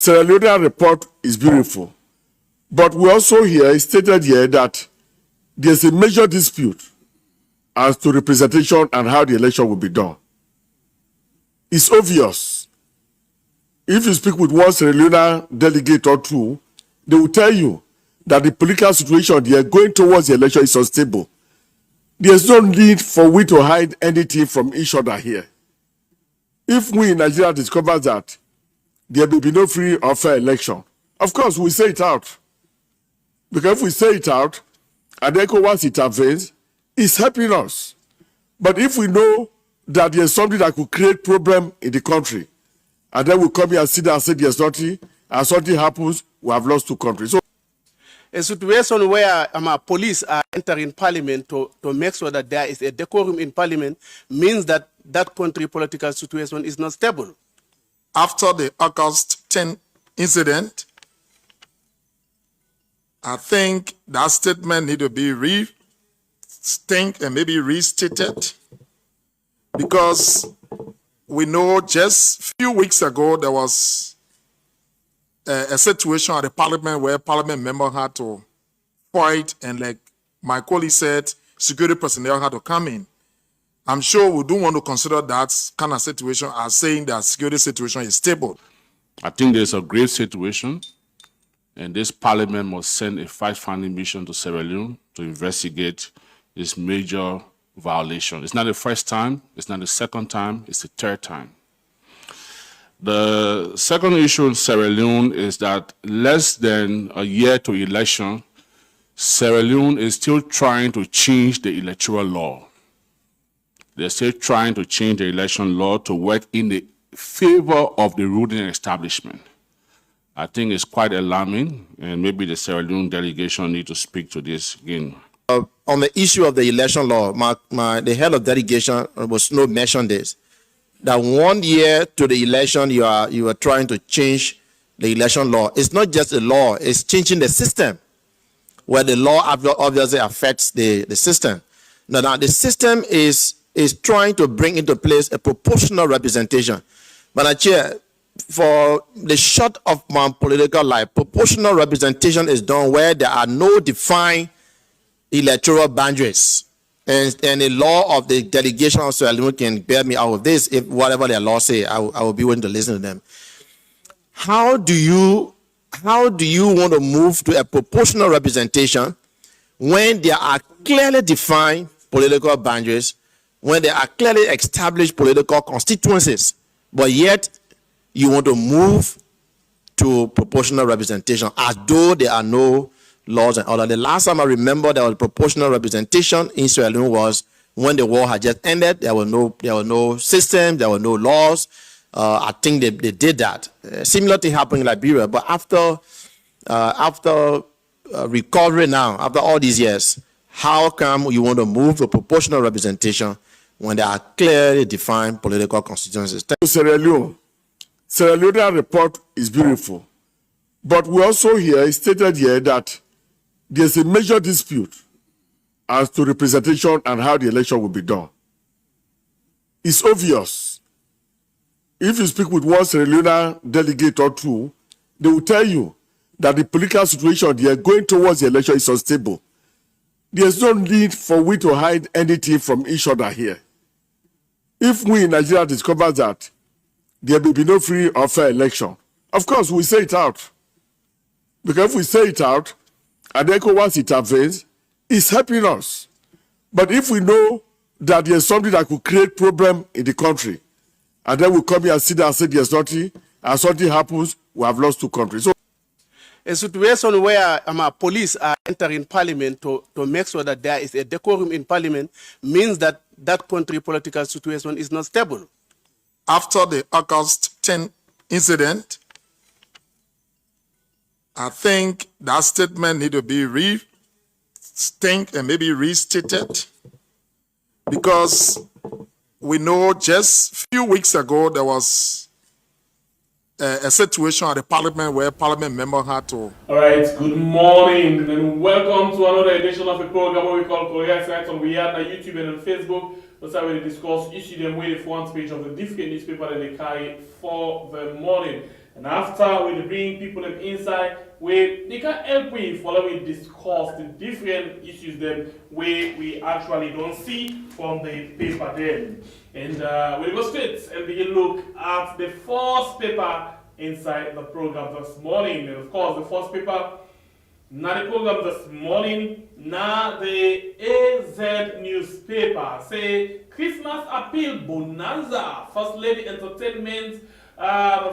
Sierra Leone report is beautiful, but we also hear stated here that there's a major dispute as to representation and how the election will be done. It's obvious. If you speak with one Sierra Leone delegate or two, they will tell you that the political situation they are going towards the election is unstable. There's no need for we to hide anything from each other here. If we in Nigeria discover that there will be no free or fair election, of course we say it out. Because if we say it out, and ECOWAS intervenes, it's helping us. But if we know that there's something that could create problem in the country, and then we come here and sit down and say there's nothing, and something happens, we have lost two countries. So, a situation where police are entering parliament to make sure that there is a decorum in parliament means that that country political situation is not stable. After the August 10 incident, I think that statement needs to be rethink and maybe restated, because we know just a few weeks ago there was a situation at the parliament where parliament member had to fight, and like my colleague said, security personnel had to come in. I'm sure we don't want to consider that kind of situation as saying that security situation is stable. I think there's a grave situation, and this parliament must send a fact-finding mission to Sierra Leone to investigate this major violation. It's not the first time, it's not the second time, it's the third time. The second issue in Sierra Leone is that less than a year to election, Sierra Leone is still trying to change the electoral law. They're still trying to change the election law to work in the favor of the ruling establishment. I think it's quite alarming, and maybe the Sierra Leone delegation need to speak to this again. On the issue of the election law, the head of delegation was no mention this, that 1 year to the election you are trying to change the election law. It's not just a law, it's changing the system, where the law obviously affects the system. Now the system is trying to bring into place a proportional representation. But Chair, for the short of my political life, proportional representation is done where there are no defined electoral boundaries. And the law of the delegation of Sierra Leone can bear me out of this. If whatever their law say, I will be willing to listen to them. How do you want to move to a proportional representation when there are clearly defined political boundaries, when there are clearly established political constituencies, but yet you want to move to proportional representation as though there are no laws and order? The last time I remember there was proportional representation in Sierra Leone was when the war had just ended. There were no system, there were no laws. I think they did that. Similar thing happened in Liberia, but after recovery now, after all these years, how come you want to move to proportional representation when there are clearly defined political constituencies? Sierra Leone report is beautiful, but we also hear stated here that there's a major dispute as to representation and how the election will be done. It's obvious. If you speak with one Sierra Leone delegate or two, they will tell you that the political situation they are going towards the election is unstable. There's no need for we to hide anything from each other here. If we in Nigeria discover that there will be no free or fair election, of course we say it out. Because if we say it out, and ECOWAS intervenes, it's helping us. But if we know that there's something that could create problem in the country, and then we come here and sit down and say there's nothing, and something happens, we have lost two countries. So, a situation where police are entering parliament to make sure that there is a decorum in parliament means that that country political situation is not stable. After the August 10 incident, I think that statement needs to be rethink and maybe restated, because we know just a few weeks ago there was a situation at the parliament where parliament member had to. All right, good morning and welcome to another edition of a program where we call Korea Sites, and we are on YouTube and on Facebook. That's how we discuss issues and way the front page of the different newspaper that they carry for the morning. And after we bring people inside, they can help we follow we discuss the different issues them we actually don't see from the paper then. And we'll go straight and begin look at the first paper inside the program this morning. And of course, the first paper, now the program this morning, now the AZ newspaper say Christmas appeal bonanza, First Lady entertainment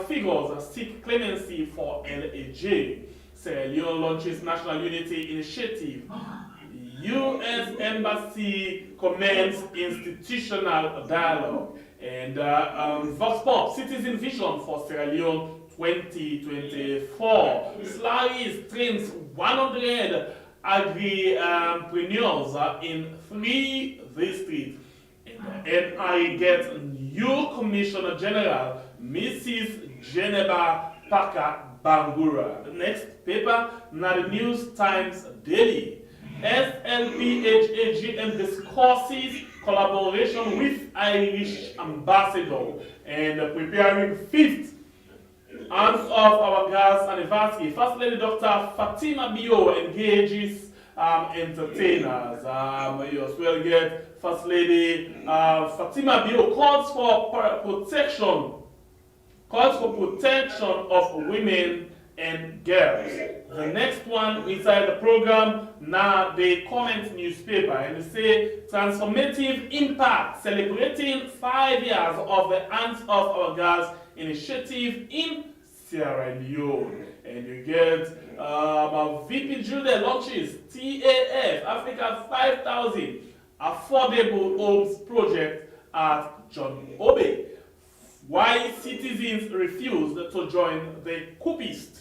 figures seek clemency for LAJ. Sierra Leone launches National Unity Initiative. U.S. Embassy commends institutional dialogue. And Vox Pop, Citizen Vision for Sierra Leone 2024. Slaris trains 100 agripreneurs in 3 districts. And I get new Commissioner General, Mrs. Geneva Parker Bangura. The next paper, now the News Times Daily. SLPHAGM discusses collaboration with Irish ambassador and preparing 5th Hands Off Our Girls anniversary. First Lady Dr. Fatima Bio engages entertainers. You as well get First Lady Fatima Bio calls for protection of women and girls. The next one inside the program, now the Comment newspaper, and they say transformative impact, celebrating 5 years of the Hands Off Our Girls initiative in Sierra Leone. And you get VP Julia launches TAF, Africa 5,000 affordable homes project at John Obey. Why citizens refused to join the coupists.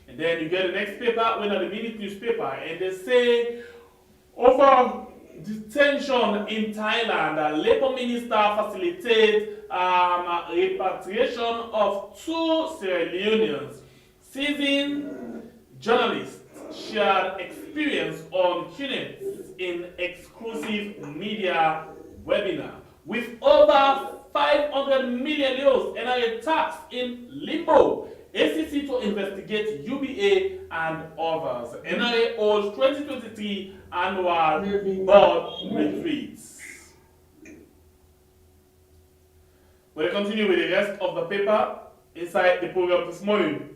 And then you get the next paper, when the Minute newspaper, and they say over detention in Thailand, Labour Minister facilitates repatriation of 2 Sierra Leoneans. Seasoned journalists shared experience on Cunets in exclusive media webinar. With over 500 million euros NIA tax in limbo, ACC to investigate UBA and others. NIA holds 2023 annual board retreats. We'll continue with the rest of the paper inside the program this morning.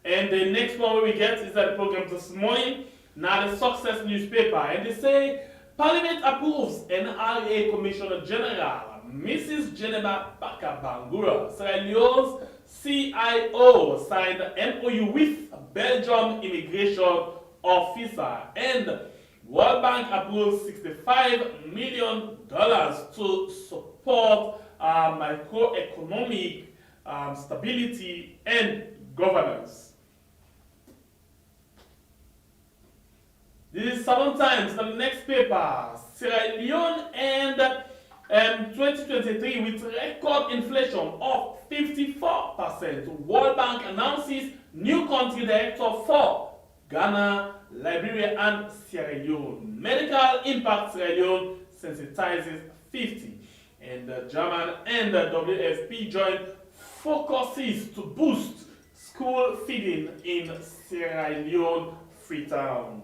And the next one we get is the program this morning, now the Success newspaper. And they say, Parliament approves NRA Commissioner General, Mrs. Geneva Parker Bangura. Sierra Leone's CIO signed an MOU with Belgium immigration officer. And World Bank approves $65 million to support microeconomic stability and governance. This is 7 times the next paper. Sierra Leone and 2023 with record inflation of 54%. World Bank announces new country director for Ghana, Liberia, and Sierra Leone. Medical impact Sierra Leone sensitizes 50. And German and WFP join focuses to boost school feeding in Sierra Leone, Freetown.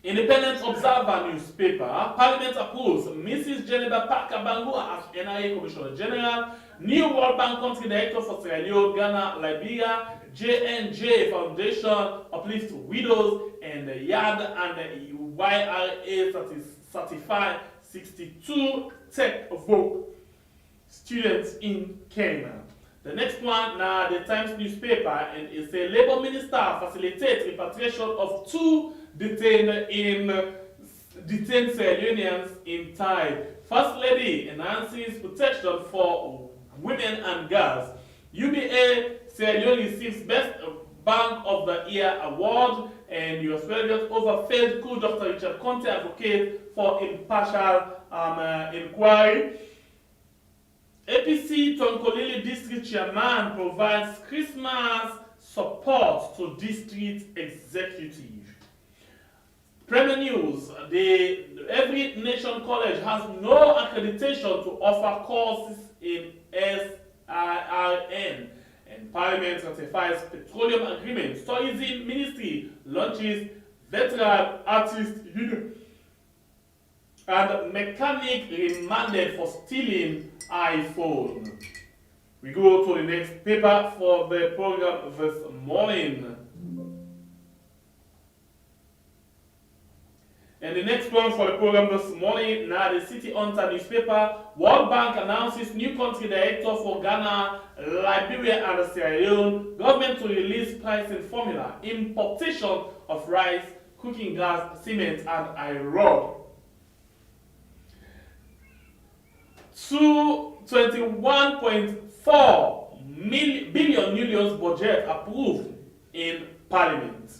Independent Observer newspaper, Parliament approves Mrs. Geneva Parker Bangura as NIA Commissioner General, new World Bank Country Director for Sierra Leone, Ghana, Liberia, J&J Foundation uplift widows, and YAD and YRA certify 62 tech vote students in Kenya. The next one, now the Times newspaper, and it's a Labour Minister facilitates repatriation of 2 detained Sierra Leoneans in Thai. First Lady enhances protection for women and girls. UBA Sierra Leone receives Best Bank of the Year award, and you as well get over failed coup. Dr. Richard Conte advocate for impartial inquiry. APC Tonkolili District Chairman provides Christmas support to district executive. Premier News, every nation college has no accreditation to offer courses in IRN. And Parliament ratifies petroleum agreement. Tourism Ministry launches veteran artist union. And mechanic remanded for stealing iPhone. We go to the next paper for the program this morning. And the next one for the program this morning, now the City Hunter newspaper, World Bank announces new country director for Ghana, Liberia and Sierra Leone. Government to release pricing formula, importation of rice, cooking gas, cement and iron. 21.4 billion millions budget approved in Parliament.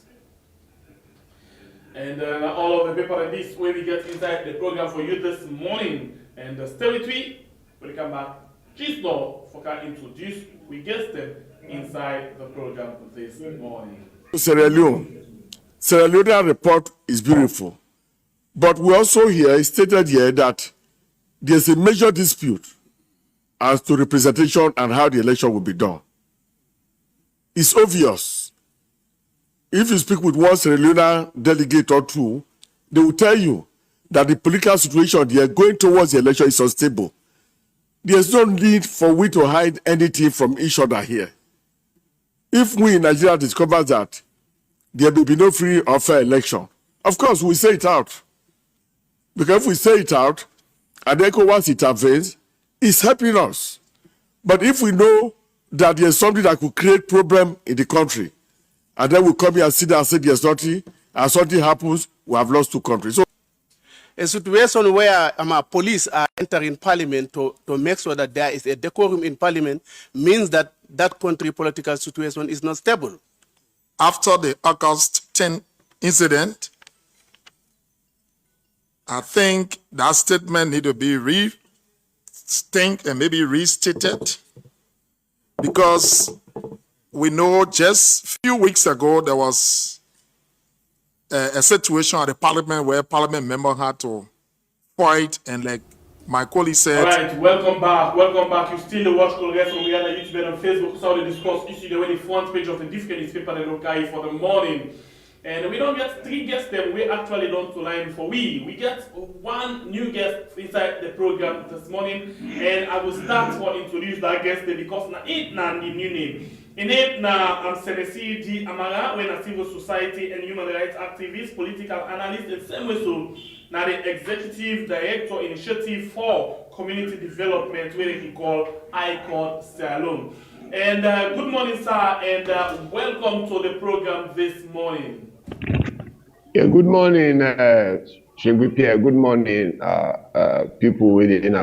And all of the paper and this way we get inside the program for you this morning. And the territory, when we come back, just now for can introduce, we get them inside the program this morning. Sierra Leone report is beautiful. But we also hear, stated here that there's a major dispute as to representation and how the election will be done. It's obvious. If you speak with one Sierra Leone delegate or two, they will tell you that the political situation they are going towards the election is unstable. There's no need for we to hide anything from each other here. If we in Nigeria discover that there will be no free or fair election, of course we say it out. Because if we say it out, and ECOWAS intervenes, it's helping us. But if we know that there's something that could create problem in the country, and then we come here and sit down and say there's nothing, and something happens, we have lost two countries. So, a situation where police are entering parliament to make sure that there is a decorum in parliament means that that country political situation is not stable. After the August 10 incident, I think that statement need to be rethink and maybe restated, because we know just a few weeks ago there was a situation at the parliament where parliament member had to fight, and like my colleague said. All right, welcome back. Welcome back. You still watch Congress on Rihanna YouTube and on Facebook. So they discuss issue the way the front page of the different newspaper they look at for the morning. And we don't get three guests them. We actually don't line for we get one new guest inside the program this morning. And I will start to introduce that guest because na it na the new name. In name na Senesi G. Amara, when a civil society and human rights activist, political analyst, and same way so now the executive director initiative for community development, where he call ICOD Sierra Leone. And good morning, sir, and welcome to the program this morning. Yeah, good morning, Pierre. Good morning, people within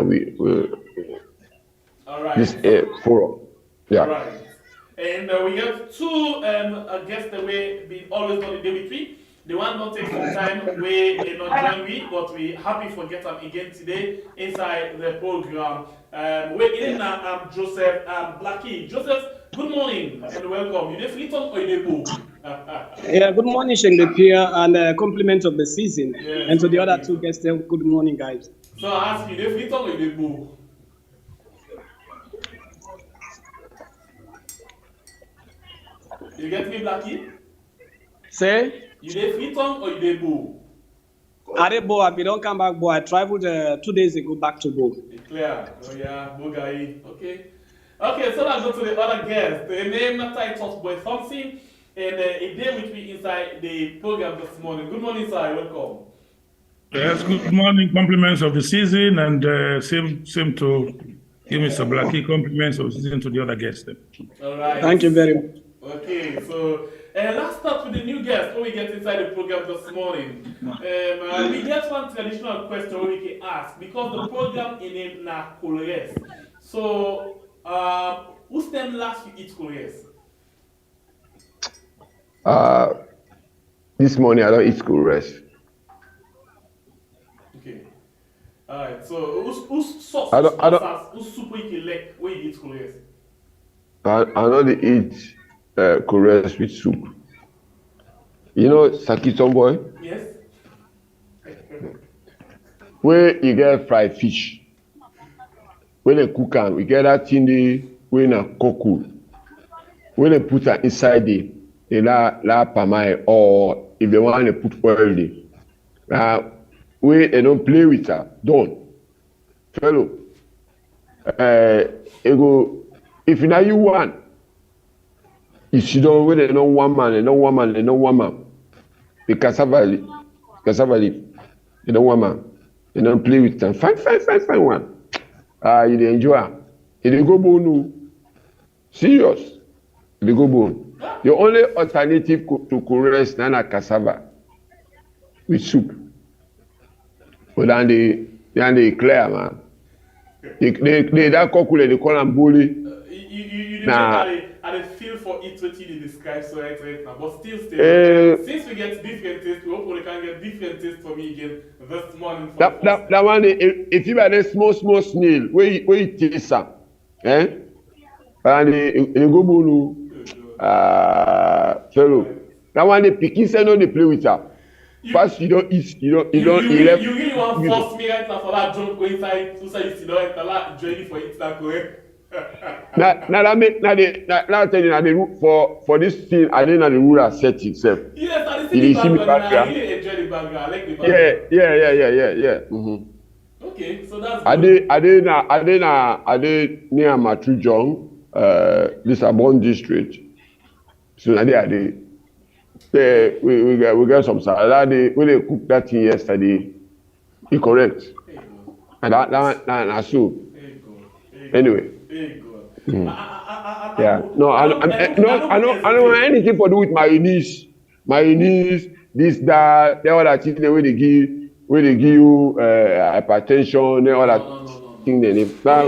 All right. This forum. Yeah. All right. And we have two guests that we be always on the day with me. The one don't take some time, we not join me, but we happy for get them again today inside the program. We're in Joseph Blackie. Joseph, good morning and welcome. You dey Fleeton or you dey Boo? Yeah, good morning, Pierre, and compliment of the season. Yes, and to the other two guests, good morning, guys. So I ask you, dey Fleeton or you dey Boo? You get me, Blackie? Say? You dey Fleeton or you dey Boo? I dey Bo. We don't come back, Bo. I traveled 2 days ago back to Bo. Clear. Oh yeah, Bo guy. Okay. Okay, so let's go to the other guest. The name not title Boy Thompson, and a day with me inside the program this morning. Good morning, sir. Welcome. Yes, good morning. Compliments of the season, and same to give Mr. Blackie compliments of the season to the other guests. All right. Thank you very much. Okay, so let's start with the new guest when we get inside the program this morning. We get one traditional question we can ask because the program in name na Colores. So, who's them last you eat Colores? This morning I don't eat Colores. Okay. All right. So, who's sauce? Who's soup we can like when you eat Colores? I don't eat Colores with soup. You know Saki boy? Yes. Where you get fried fish. When they cook and we get that thing when a cocoa, when they put her inside the la pamai, or if they want to put oil there, we they don't play with her. Don't, fellow. Ego, if now you want, if you don't, when they know one man, they know one man, they know one man. The cassava leaf, they don't want man. They don't play with them. Fine one. You dey enjoy. You go bone. Serious. You go bone. The only alternative to correct na cassava with soup. But then they clear, man. They that cockule they call them bully. You Nah. I dey feel for it what you describe so right now, but still, since we get different tastes, we hopefully can get different tastes for me again this morning. That one, if you had a small snail, where you taste some, and they go bulu, fellow. That one they picking say no they play with her. First you don't eat, you really want to force me right now for that jump go inside, so you sit down and that journey for it that correct. now tell you now the root for this thing I didn't know the ruler set itself. Yes, I see the background. I really enjoy the background. I like the background. Yeah. Mm-hmm. Okay, so that's good. I did near Matujong, this Abon district. So now we got some salad. When they cooked that thing yesterday, it correct. And that soup. Anyway. Mm. I don't want anything to do with mayonnaise, this, that, the other thing the way they give you hypertension, the other thing they need. Now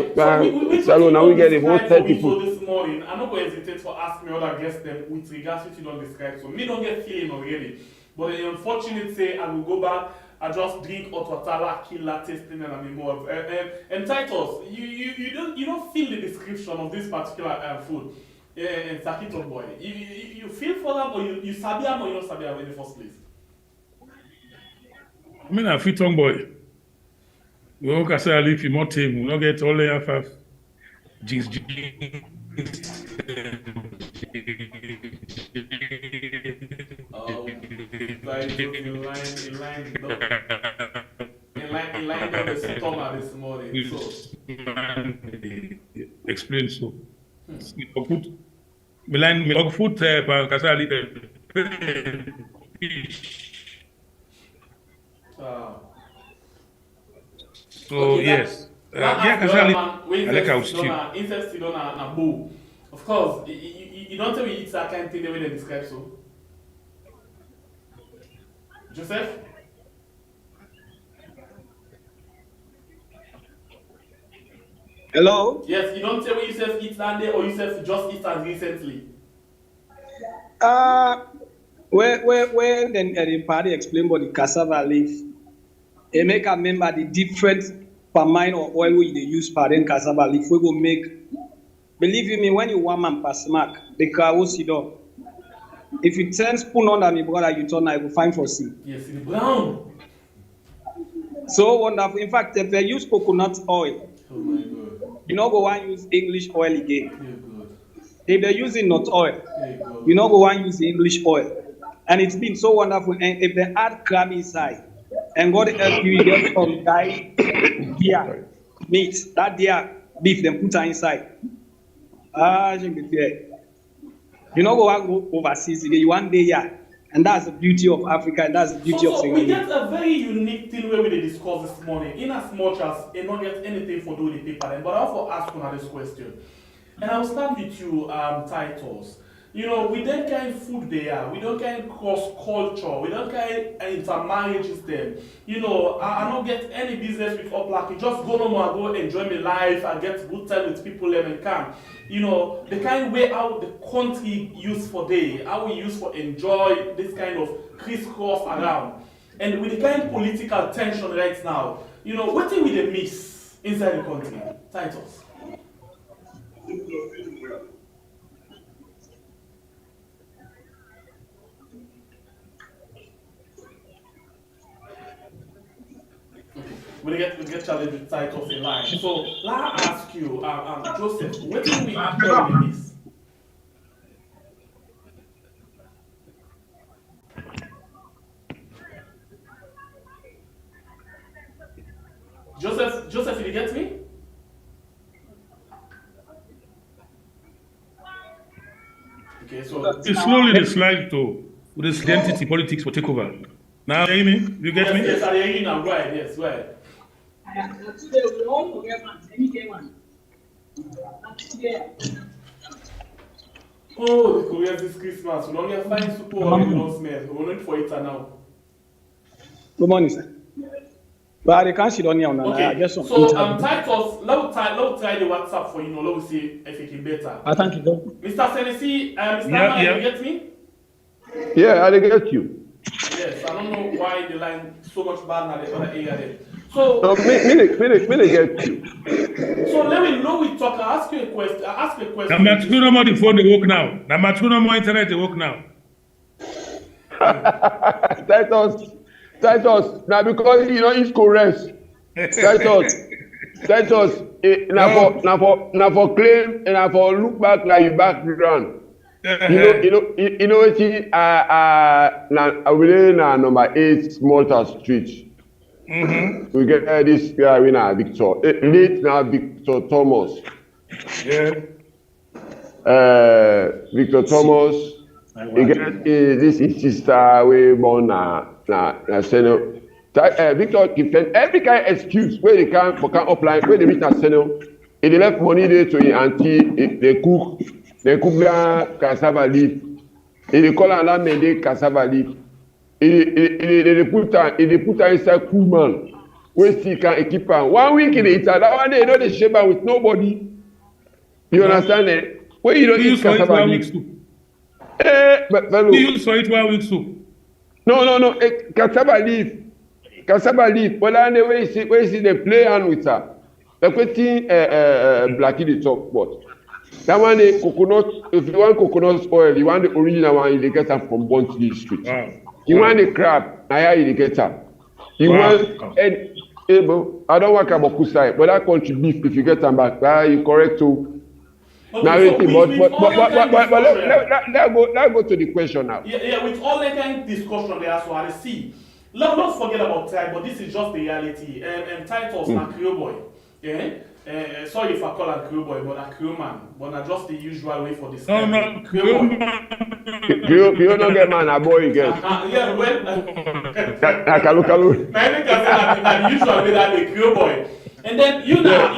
we get the whole 30 people. This morning, I'm not going to hesitate for ask me other guests them with regards to what you don't describe. So me don't get feeling already. But the unfortunate say I will go back. I just drink hot water, kill that tasting and I'm more. And Titus, you don't feel the description of this particular food. And Sakito boy, you feel for them or you sabi them or you don't sabi them in the first place? I mean, I feel tongue boy. We don't say I live in more team. We don't get all the half jeans. In line on the stomach this morning. So. Explain so. Me food kasi so okay, yes. Of course, you don't tell me it's that kind of thing the way they describe so. Joseph? Hello? Yes, you don't tell me you said it's that day or you said just eat as recently. When the party explain about the cassava leaf, they make a remember the different palm or oil we they use for then cassava leaf. We go make. Believe you me, when you warm and pass smack, the car will sit down. If you turn spoon under me, brother, you turn, I will find for see. Yes, in the brown. So wonderful. In fact, if they use coconut oil, oh my God. You know, go one use English oil again. Good. If they're using nut oil, you know, go one use English oil. And it's been so wonderful. And if they add crab inside, and God help you get some guy deer meat, that deer beef, then put her inside. You know, go overseas, you one day, yeah. And that's the beauty of Africa, and that's the beauty of Senegal. We get a very unique thing where we discuss this morning, in as much as they don't get anything for doing the paper, but I want to ask you this question. And I'll start with you, Titus. You know, we don't kind food there, we don't kind cross culture, we don't kind intermarriages them. You know, I don't get any business with Oplaki, just go home and go enjoy my life and get good time with people and come. You know, the kind way how the country used for day, how we use for enjoy this kind of crisscross around. And with the kind of political tension right now, you know, what do we miss inside the country? Titus. we get challenged with titles in line. So let me ask you, Joseph, what do we actually miss? Joseph, did you get me? Okay, so It's slowly the slide to this identity politics will take over. Now, Amy, you get me? Yes, I hear you now. Go ahead. Yes, go ahead. Oh, the Koreans this Christmas. We don't get fine super or we don't smell. We're not for it now. Good morning, sir. But I can't sit on here now. Okay, so Titus, let's try the WhatsApp for you. Let me see if it can better. Thank you. Mr. Senesi, Mr. Yeah, Man, yeah. you get me? Yeah, I get you. Yes, I don't know why the line so much bad now the other area there. So, No, me get you. so let me know we talk. I ask you a question. Number two, no more the phone they work now. Number two, no more internet they work now. Titus, now because you know it's correct. Titus, now for claim and for look back like you background. You know what? Now number 8 Malta Street. Mm-hmm. We get this guy now, Victor. Late now, Victor Thomas. Yeah. Victor Thomas. You get this is sister we born na Senate. Victor defend every kind of excuse where they can apply where they reach na Senate. If they left money there to your auntie, they cook their cassava leaf. If they call another mende cassava leaf. They put her inside cool man. Where she can equip her. 1 week in the inside, that one day you know they share her with nobody. You understand it? Where you don't eat cassava leaf. But fellow. You use for it 1 week soup. No. Cassava leaf. Well, I know where you see they play hand with her. The question Blackie the talk about. That one the coconut. If you want coconut oil, you want the original one, you get them from Bontry Street. Wow. You want the crab, you get them. You want I don't want kaboku side, but that country beef if you get them back, you correct too. Okay, Now, let's go to the question now. Yeah, with all that kind of discussion there, so I see. Let's not forget about time, but this is just the reality. And Titus na Creole boy. Yeah. Sorry if I call him Creole boy, but a Creole man. But not just the usual way for this. No, Creole boy. You don't get man, a boy you get. Yeah, well. Kalu. Maybe the usual way that the Creole boy. And then you know,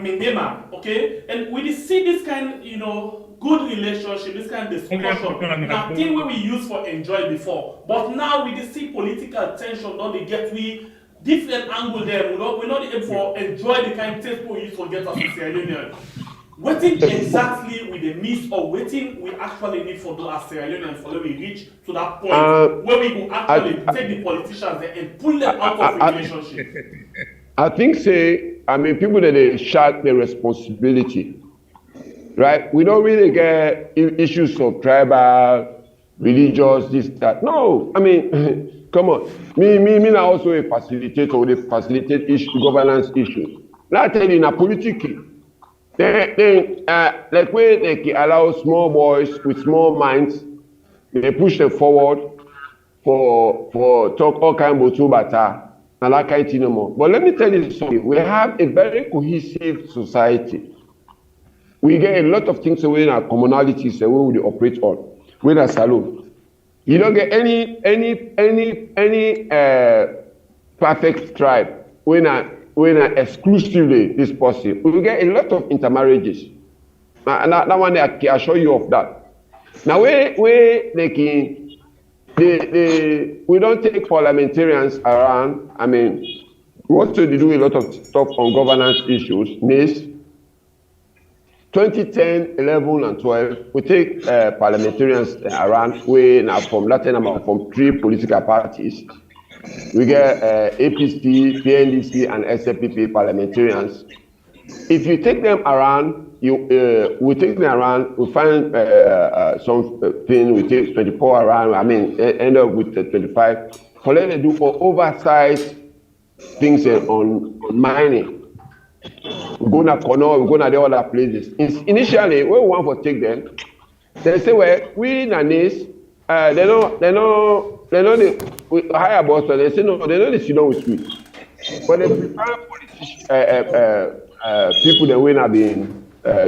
Mindema, okay? And we see this kind, good relationship, this kind of discussion. Now, thing we use for enjoy before, but now we see political tension. Don't they get we different angle there? We're not able for enjoy the kind of taste we use for get us to Sierra Leone. Waiting exactly with the miss or waiting we actually need for do as Sierra Leone for we reach to that point where we will actually take the politicians there and pull them out of relationship. I think people that they share the responsibility, right? We don't really get issues of tribal, religious, this, that. No, come on. Me now also a facilitator, they facilitate governance issues. Now I tell you, in a political, like where they allow small boys with small minds, they push them forward for talk all kind of bata. But let me tell you something. We have a very cohesive society. We get a lot of things within our commonalities where we operate on. With a salon, you don't get any perfect tribe when exclusively this possible. We get a lot of intermarriages. And that one I can assure you of that. Now where they can. We don't take parliamentarians around. We want to do a lot of stuff on governance issues. NIS, 2010, 11, and 12, we take parliamentarians around. We now from Latin America, from 3 political parties. We get APC, PNDC, and SFPP parliamentarians. If you take them around, we take them around, we find something, we take 24 around, end up with 25. For them to do for oversight things on mining. We go to Kono, we go to the other places. Initially, when we want to take them, they say, well, we Nanese, they know the higher boss, so they say, no, they know the sit down with we. But they prefer people that will not be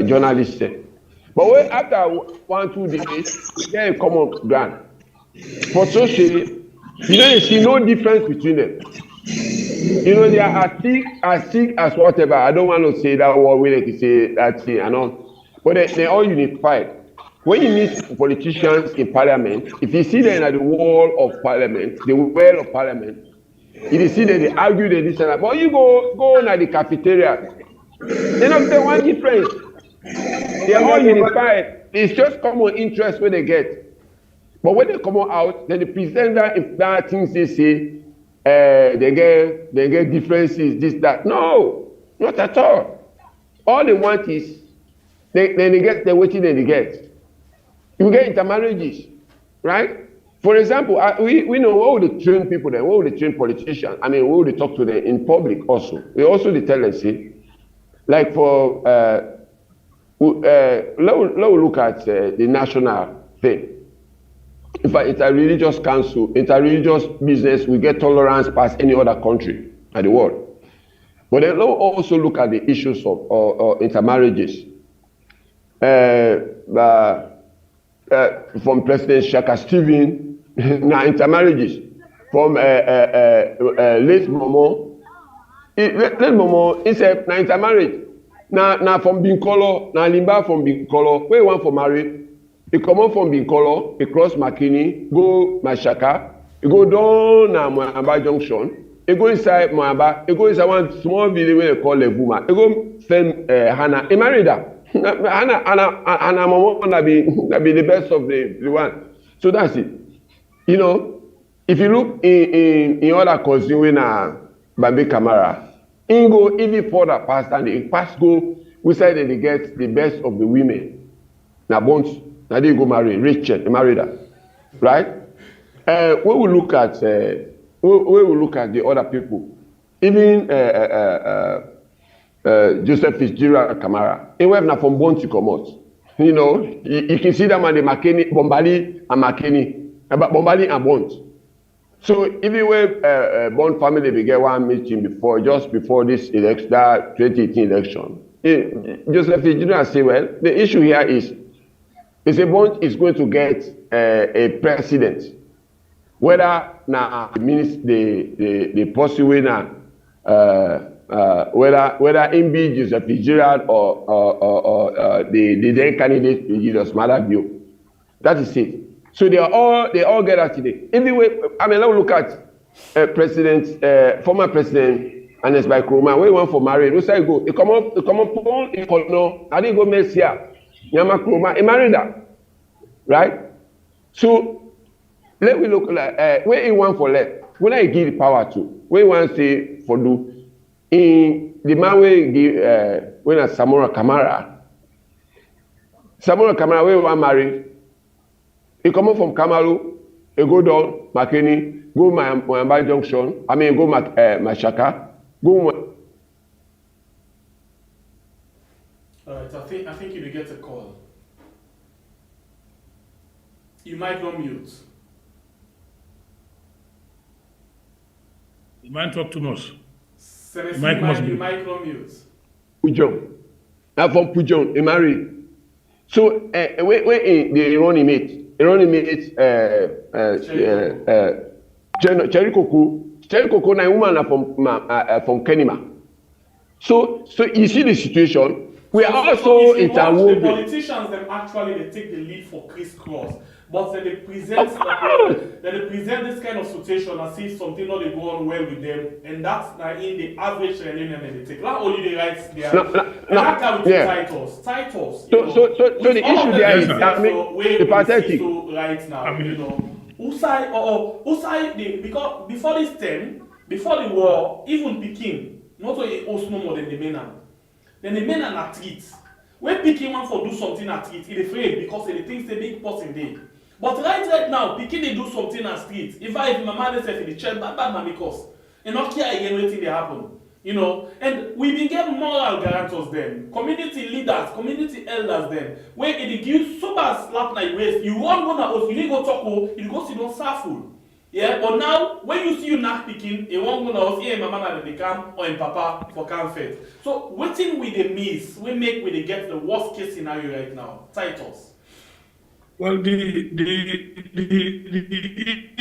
journalists. But when after 1-2 days, we get a common ground. For social, you know, you see no difference between them. You know, they are as sick as whatever. I don't want to say that word, we like to say that thing and all. But they're all unified. When you meet politicians in parliament, if you see them at the wall of parliament, the well of parliament, if you see that they argue this and that, but you go to the cafeteria, they don't say one difference. They're all unified. It's just common interest where they get. But when they come out, then the presenter, if that things they say, they get differences, this, that. No, not at all. All they want is they get the waiting and they get. You get intermarriages, right? For example, we know what would they train people then, what would they train politicians? I mean, what would they talk to them in public also? We also the tell them, see, like for let's look at the national thing. In fact, it's a religious council, it's a religious business. We get tolerance past any other country in the world. But then let's also look at the issues of intermarriages. From President Shaka Stephen, now intermarriages. From late Momo, he said, now intermarriage. Now from Binkolo, now Limba from Binkolo, where you want for marriage? You come out from Binkolo, you cross Makini, go Mashaka, you go down na Moamba Junction, you go inside Moamba, you go inside one small village where they call Levuma, you go send Hannah, you married her. Hannah Momo that be the best of the one. So that's it. You know, if you look in other countries when Bambi Kamara, he go even further past and the past go, we say that they get the best of the women. Now bonds. Now they go marry Rachel, married her, right? We will look at the other people, even Joseph Fitzgerald Kamara. He went now from Bon to come out. You know, you can see them on the McKinney, Bombali and McKinney, about Bombali and Bond. So even when Bond family began one meeting just before this election, that 2018 election, Joseph Fitzgerald say, well, the issue here is. They say Bond is going to get a president, whether now the possible now, whether him be Joseph Fitzgerald or the then candidate Jesus Malavio. That is it. So they all get out today. Anyway, I mean, let's look at former president Anes by Kroma. Where he went for marriage, where say go? He come up, Paul, he call no. I didn't go Messia. Nyama Kroma, he married her, right? So let me look like where he want for left. When I give the power to, where he want say for do in the man we give when a Samora Kamara where he want marry. He come up from Kamaru, he go down Makeni, go Moamba Junction. I mean go Mashaka, go. All right, I think you will get a call. You might not mute. You might talk too much. You might not mute. Pujon. I'm from Pujon, he married. So when the Ironi mate Cherry Coco na woman from Kenima. So you see the situation. We are also interwoven. The politicians them actually they take the lead for crisscross, but then they present this kind of situation as if something not they go on well with them, and that's in the average reunion they take. Not only the rights they are. That can be titles. So the issue there is the pathetic. Right now, you know, Usai because before this time, before the war, even Peking, not only Osmo more than the men. Then the men are treats. When Peking want to do something at street, he afraid because he thinks the big person day. But right now, Peking they do something at street. If my mother says in the church, bad man because And not care again waiting they happen. You know, and we been get moral guarantors then, community leaders, community elders then, where it gives super slap like waist, you want go na us, you need go talk, you go sit down sarful. Yeah, but now when you see you knock picking, you won't go na us, yeah, mama na they come or in papa for comfort. So waiting with the miss, we make with the get the worst case scenario right now. Titles. Well, the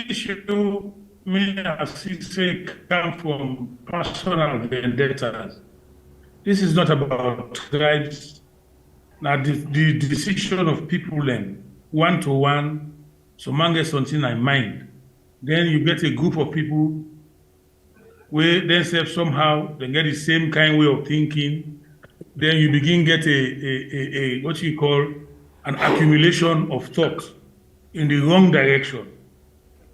issue may as you say come from personal vendettas. This is not about tribes. Now the decision of people then, one-to-one, so man gets something in mind. Then you get a group of people where themselves somehow they get the same kind way of thinking. Then you begin get a what you call an accumulation of thoughts in the wrong direction.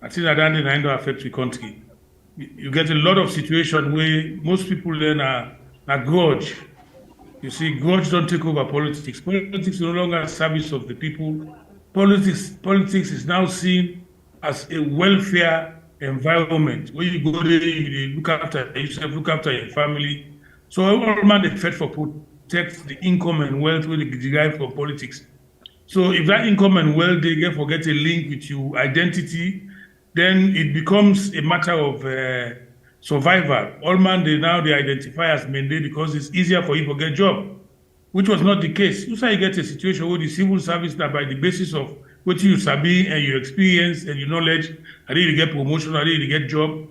I think that don't affect the country. You get a lot of situations where most people then are grudge. You see, grudge don't take over politics. Politics is no longer a service of the people. Politics is now seen as a welfare environment where you go there, you look after yourself, look after your family. So all man they fed for protect the income and wealth where they derive from politics. So if that income and wealth they get a link with your identity, then it becomes a matter of survival. All man they identify as Mende because it's easier for you to get a job, which was not the case. You say you get a situation where the civil service that by the basis of what you sabi and your experience and your knowledge, I really get promotion, I really get job.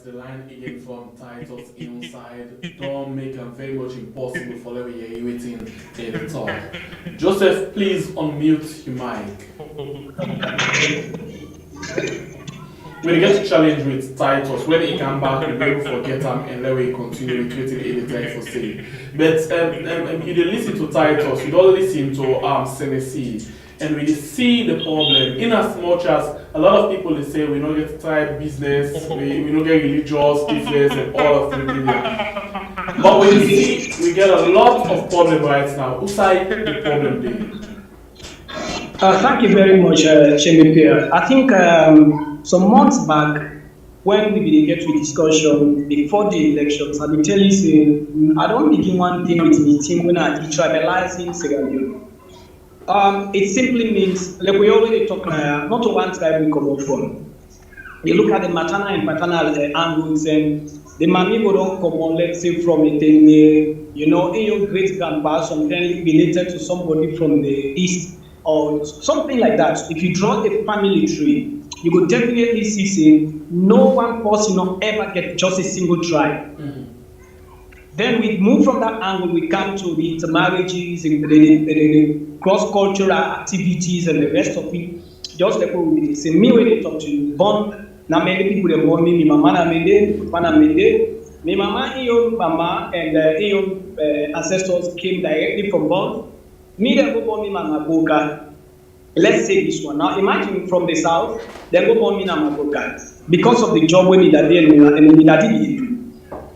The line again from titles inside don't make them very much impossible for them you're waiting in the talk. Joseph, please unmute your mic. We get challenged with titles. When he come back, we'll be able to forget them and then we continue with creating anything for say. But you don't listen to titles, you don't listen to Tennessee. And we see the problem in as much as a lot of people they say we don't get tribe business, we don't get religious business and all of the media. But we see we get a lot of problem right now. Who's side the problem there? Thank you very much, Chemipia. I think some months back, when we began to discussion before the elections, I've been telling you, I don't begin one thing with meeting when I detribalizing Sierra Leone. It simply means, like we already talked now, not one tribe we come out from. You look at the maternal and paternal angles, and the mammy don't come on, let's say, from a you know, in your great grandpa, something related to somebody from the east, or something like that. If you draw a family tree, you could definitely see no one person not ever get just a single tribe. Mm-hmm. Then we move from that angle, we come to the intermarriages, the cross-cultural activities and the rest of it. Just like we say, me when they talk to you, born, now many people they born me, my mama na mende, papa na mende, my mama, your mama and your ancestors came directly from born. Me they go born me mama boga. Let's say this one. Now imagine from the south, they go born me na boga because of the job we need that day and we that.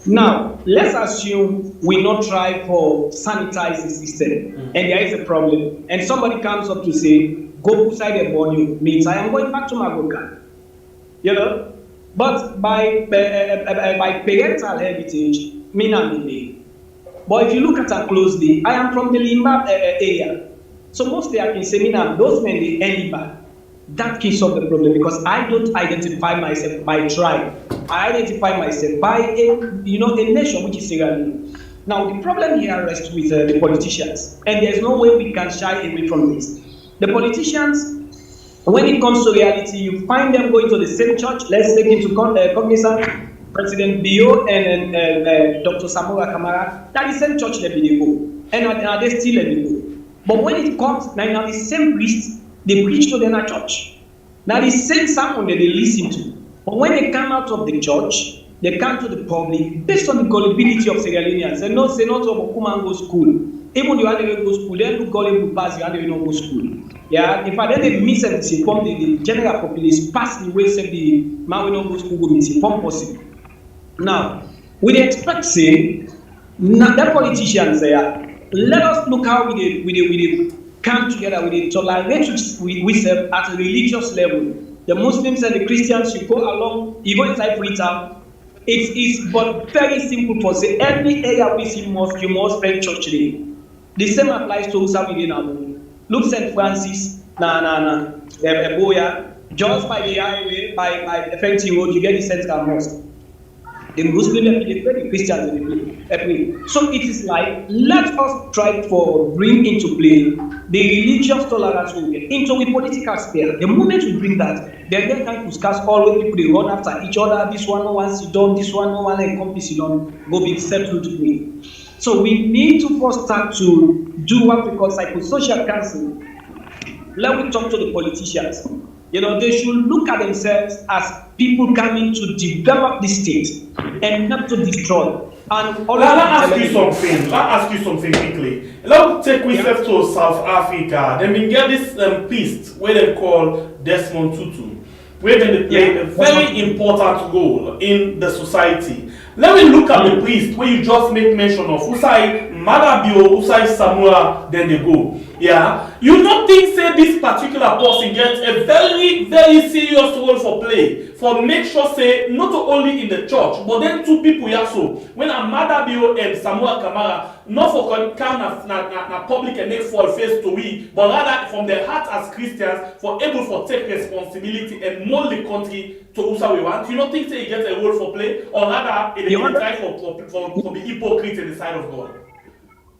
Now, let's assume we not try for sanitize the system, and there is a problem, and somebody comes up to say, go outside the body, means I am going back to my Magoka. You know? But by parental heritage, me not me. But if you look at it closely, I am from the Limba area. So mostly I can say, me now, those men, the Limba. That can solve the problem because I don't identify myself by tribe. I identify myself by a nation which is Sierra Leone. Now the problem here rests with the politicians, and there's no way we can shy away from this. The politicians, when it comes to reality, you find them going to the same church. Let's take into cognizance President Bio and Dr. Samora Kamara. That is the same church they go, and they still let go. But when it comes now, the same priests. They preach to their church. Now the same sermon that they listen to. But when they come out of the church, they come to the public based on the gullibility of Sierra Leoneans. They not say not of Okuman go school. Even the other go school, they don't call him pass the other no go school. Yeah, in fact, then they misinform the general populace pass the way say the man will not go school go misinform possible. Now, we dey expect say that politicians there, let us look how we come together, we tolerate we serve at a religious level. The Muslims and the Christians, you go along, you go inside Freetown. It is but very simple for say every area we see mosque, you must spend church day. The same applies to Usawidi now. Look St. Francis, Boya, just by the highway, by the Fenty Road, you get the Central Mosque. The Muslim they pray, the Christians they pray. So it is like, let us try to bring into play the religious tolerance we get into the political sphere. The moment we bring that, then can discuss all when people they run after each other. This one no one sit down, this one no one accomplish sit down, go be settled to me. So we need to first start to do what we call psychosocial counseling. Let me talk to the politicians. They should look at themselves as people coming to develop the state and not to destroy. And let ask you something quickly. Let's take we step to South Africa. Then we get this priest where they call Desmond Tutu, where they play a very important role in the society. Let me look at the priest where you just make mention of Usai Madabio, Usai Samoa, then they go. Yeah, you don't think say this particular person gets a very, very serious role for play for make sure say not only in the church but then two people here so when a Madabio and Samoa Kamara not for come na public and make fall face to we but rather from their heart as Christians for able for take responsibility and mold the country to who we want. You don't think say he gets a role for play or rather it is try for the hypocrite in the side of God?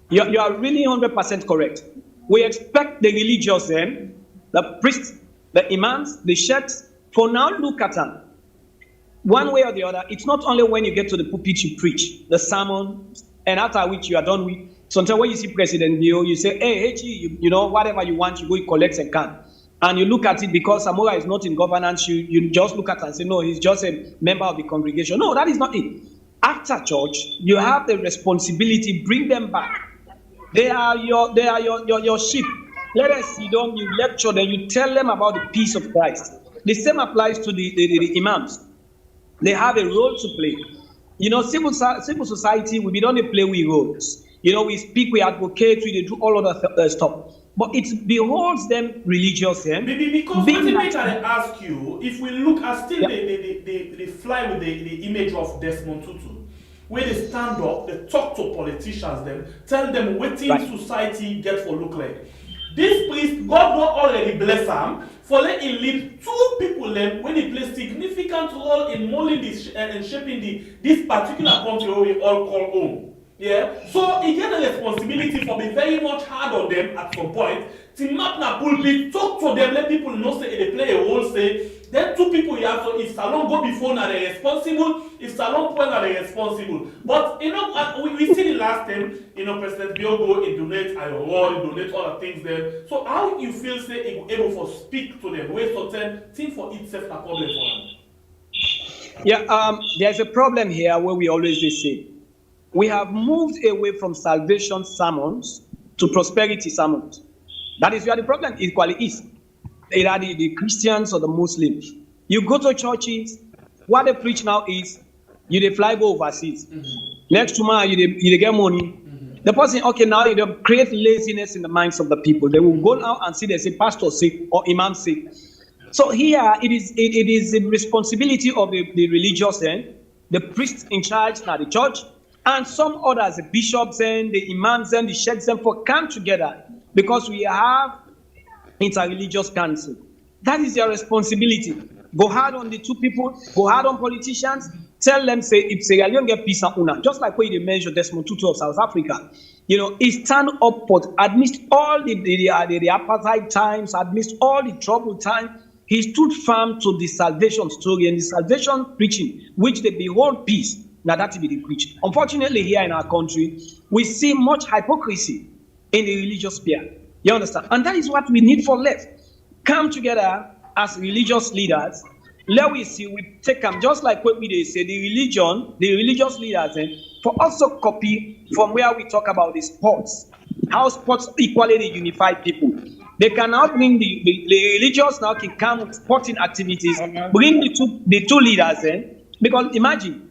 You are really 100% correct. We expect the religious then, the priests, the imams, the sheikhs, for now look at them. One way or the other, it's not only when you get to the pulpit you preach, the sermon, and after which you are done with. Sometimes when you see President Bio, you say, hey, you know, whatever you want, you go, you collect and can. And you look at it because Samora is not in governance, you just look at it and say, no, he's just a member of the congregation. No, that is not it. After church, you have the responsibility, bring them back. They are your sheep. Let us sit down, you lecture them, you tell them about the peace of Christ. The same applies to the imams. They have a role to play. Civil society, we don't play with roles. We speak, we advocate, we do all of that stuff. But it beholds them religious. Because ultimately I ask you, if we look at still they fly with the image of Desmond Tutu. Where they stand up, they talk to politicians, them tell them what society get for look like. This priest, God not already bless him for let him lead two people them when he plays significant role in molding this and shaping this particular country we all call home. Yeah, so he get a responsibility for being very much hard on them at some point. To map na pulpit, talk to them, let people know say they play a role. Say then two people you have. So if Salon go before now they're responsible. If Salon point now they're responsible. But we see the last time President Biogo he donate Iron, he donate all the things there. So how you feel say he able for speak to them? Waste of time, think for itself a problem for him. Yeah, there's a problem here where we always say. We have moved away from salvation sermons to prosperity sermons. That is where the problem equally is. Either the Christians or the Muslims. You go to churches, what they preach now is, you fly go overseas. Next tomorrow, you get money. The person, okay, now you create laziness in the minds of the people. They will go out and see, they say, pastor sick or imam sick. So here, it is the responsibility of the religious end, the priests in charge, now the church, and some others, the bishops and the imams and the sheikhs and for come together because we have interreligious council. That is your responsibility. Go hard on the two people, go hard on politicians, tell them, say, if Sierra Leone get peace and una, just like when they mentioned Desmond Tutu of South Africa, he stand up for amidst all the apartheid times, amidst all the troubled times, he stood firm to the salvation story and the salvation preaching, which they behold peace. Now that will be the preach. Unfortunately, here in our country, we see much hypocrisy in the religious sphere. You understand? And that is what we need for left. Come together as religious leaders. Let we see, we take them, just like what we say, the religious leaders, for also copy from where we talk about the sports. How sports equally unify people. They can now bring the religious now can come with sporting activities, bring the two leaders in. Because imagine,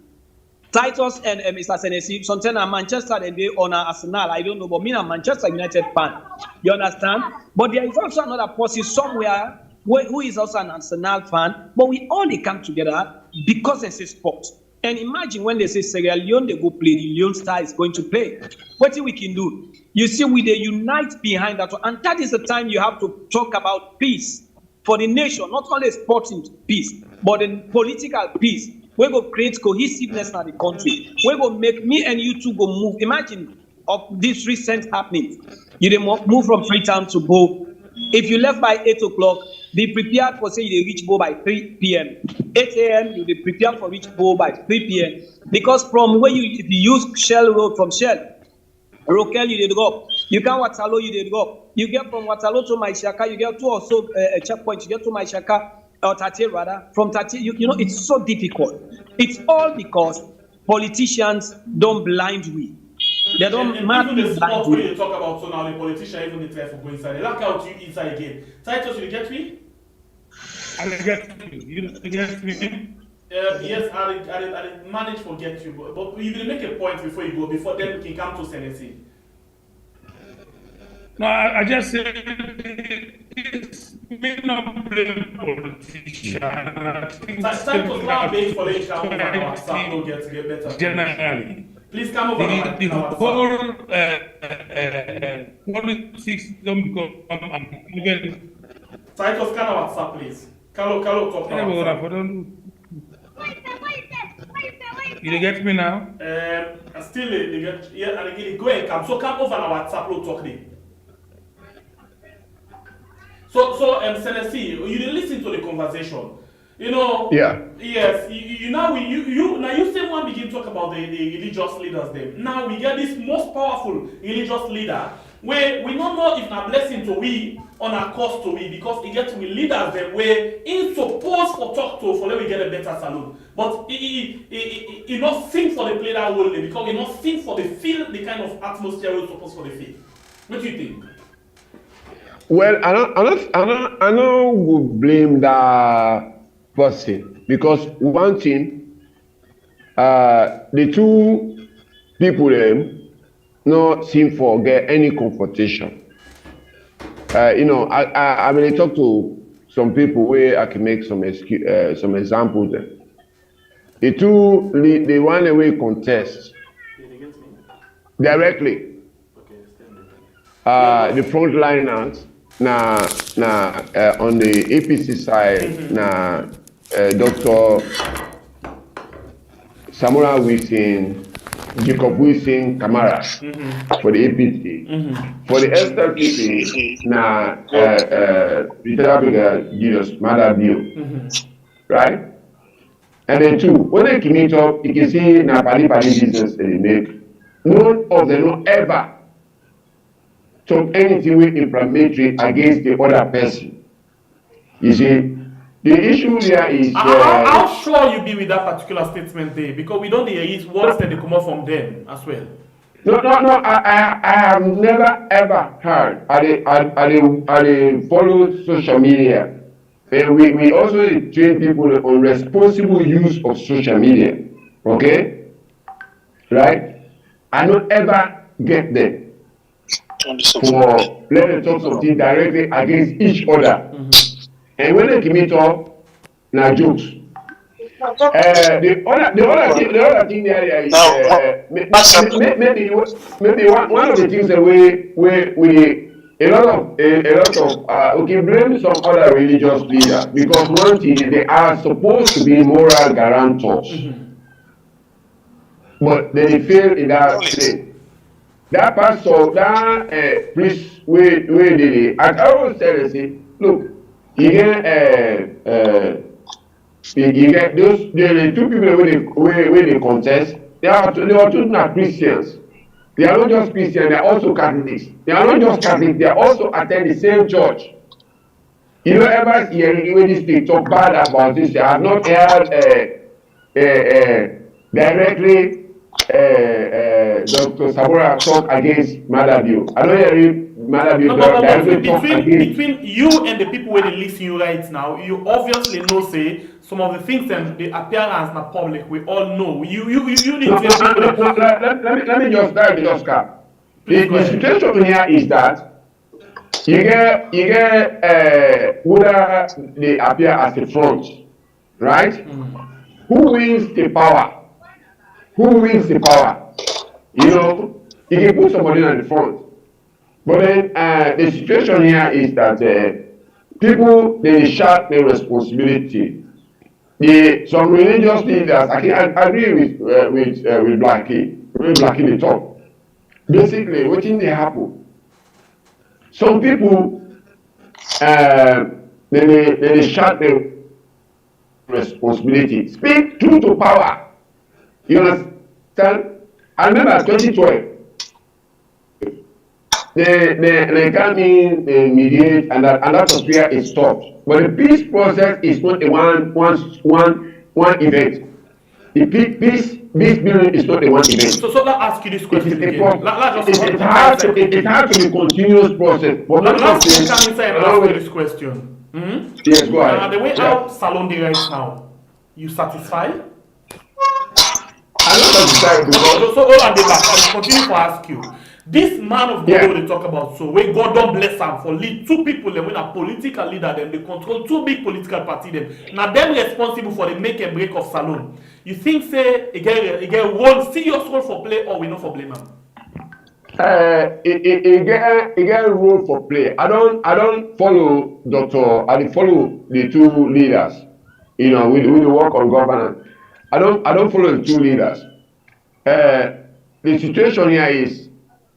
Titus and Mr. Senesi, sometimes I'm Manchester and they honor Arsenal. I don't know, but me I'm Manchester United fan. You understand? But there is also another person somewhere who is also an Arsenal fan. But we all they come together because they say sport. And imagine when they say Sierra Leone, they go play, the Leone Star is going to play. What we can do? You see, we they unite behind that, and that is the time you have to talk about peace for the nation, not only sporting peace, but the political peace. We go create cohesiveness in the country. We go make me and you two go move. Imagine of this recent happening. You move from Freetown to Bo. If you left by 8 o'clock, be prepared for say you reach Bo by 3 p.m. 8 a.m. you be prepared for reach Bo by 3 p.m. Because from where if you use Shell Road from Shell, Rokel you did go. You can Waterloo you did go. You get from Waterloo to Maishaka, you get to also a checkpoint. You get to Maishaka or Tati rather. From Tati, you know it's so difficult. It's all because politicians don't blind we. They don't even the sport where you talk about so now the politician even need to go inside. They lock out you inside again. Titus, you get me? I get you. You get me? Yes, I managed to get you, but you will make a point before you go. Before then we can come to Senesi. No, I just said it's me not blame politician. Titus now being politician over WhatsApp will get better. Generally. Please come over. The whole politics don't become even. Titus, can I WhatsApp, please? Carlo, talk now. You get me now? Still, they get, yeah, and again, go and come. So come over on WhatsApp, we'll talk there. So, Senesi, you didn't listen to the conversation. You know, Yeah. Yes, you now you say one begin talk about the religious leaders then. Now we get this most powerful religious leader where we don't know if na blessing to we on our cost to we because he gets we leaders them where in suppose for talk to for let we get a better salute. But he not sing for the play that role because he not sing for the feel the kind of atmosphere we're supposed for the feel. What do you think? Well, I don't would blame that person because one thing, the two people them not seem for get any confrontation. You know, I mean, I talk to some people where I can make some examples. There. The one away contest directly. The frontliners on the APC side Dr. Samura Wilson, Jacob Wilson Kamara for the APC. For the SLPC, Peter Bigger Jesus Madabio. Right? And then two, when they commit up, you can see na pali business they make. None of them will ever talk anything with inflammatory against the other person. You see, the issue there is how sure you be with that particular statement there? Because we don't hear his words that they come out from them as well. No, I have never ever heard. I follow social media. And we also train people on responsible use of social media. Okay? Right? I don't ever get them for let them talk something directly against each other. And when they commit up, now jokes. The other thing there is maybe one of the things that we a lot of okay, blame some other religious leaders because one thing they are supposed to be moral guarantors, but they fail in that thing. That pastor, that priest, where they I always tell them, say, look, you get those the two people where they contest. They are two not Christians. They are not just Christians, they are also Catholics. They are not just Catholics, they are also attend the same church. You don't ever hear anybody speak talk bad about this. They have not heard directly Dr. Sabora talk against Madabio. I don't hear Madabio No, but directly talk against. between you and the people where they listen you right now, you obviously know say some of the things and the appearance na public. We all know. You need No, to no, no, no, no, let me just start with Oscar. The situation here is that you get whether they appear as the front, right? Who wins the power? Who wins the power? You know, you can put somebody on the front. But then the situation here is that people they share the responsibility. Some religious leaders, I agree with Blackie they talk. Basically, what thing they happen? Some people they share the responsibility. Speak truth to power. You understand? I remember 2012. They come in, they mediate, and that was where it stopped. But the peace process is not a one event. The peace building is not a one event. So let me ask you this question again. It has to be a continuous process. But Let's come inside and ask you this question. Yes, go ahead. The way out Salon dey right now, you satisfied? I'm not satisfied because. So hold on, the back. I will continue to ask you. This man of God they talk about, so where God don't bless him for lead two people, when a political leader, them they control two big political party, them now them responsible for the make and break of Salon. You think say it get one serious role for play or we not for blame him? It get a role for play. I don't follow Doctor. I follow the two leaders. You know, we work on governance. I don't follow the two leaders. The situation here is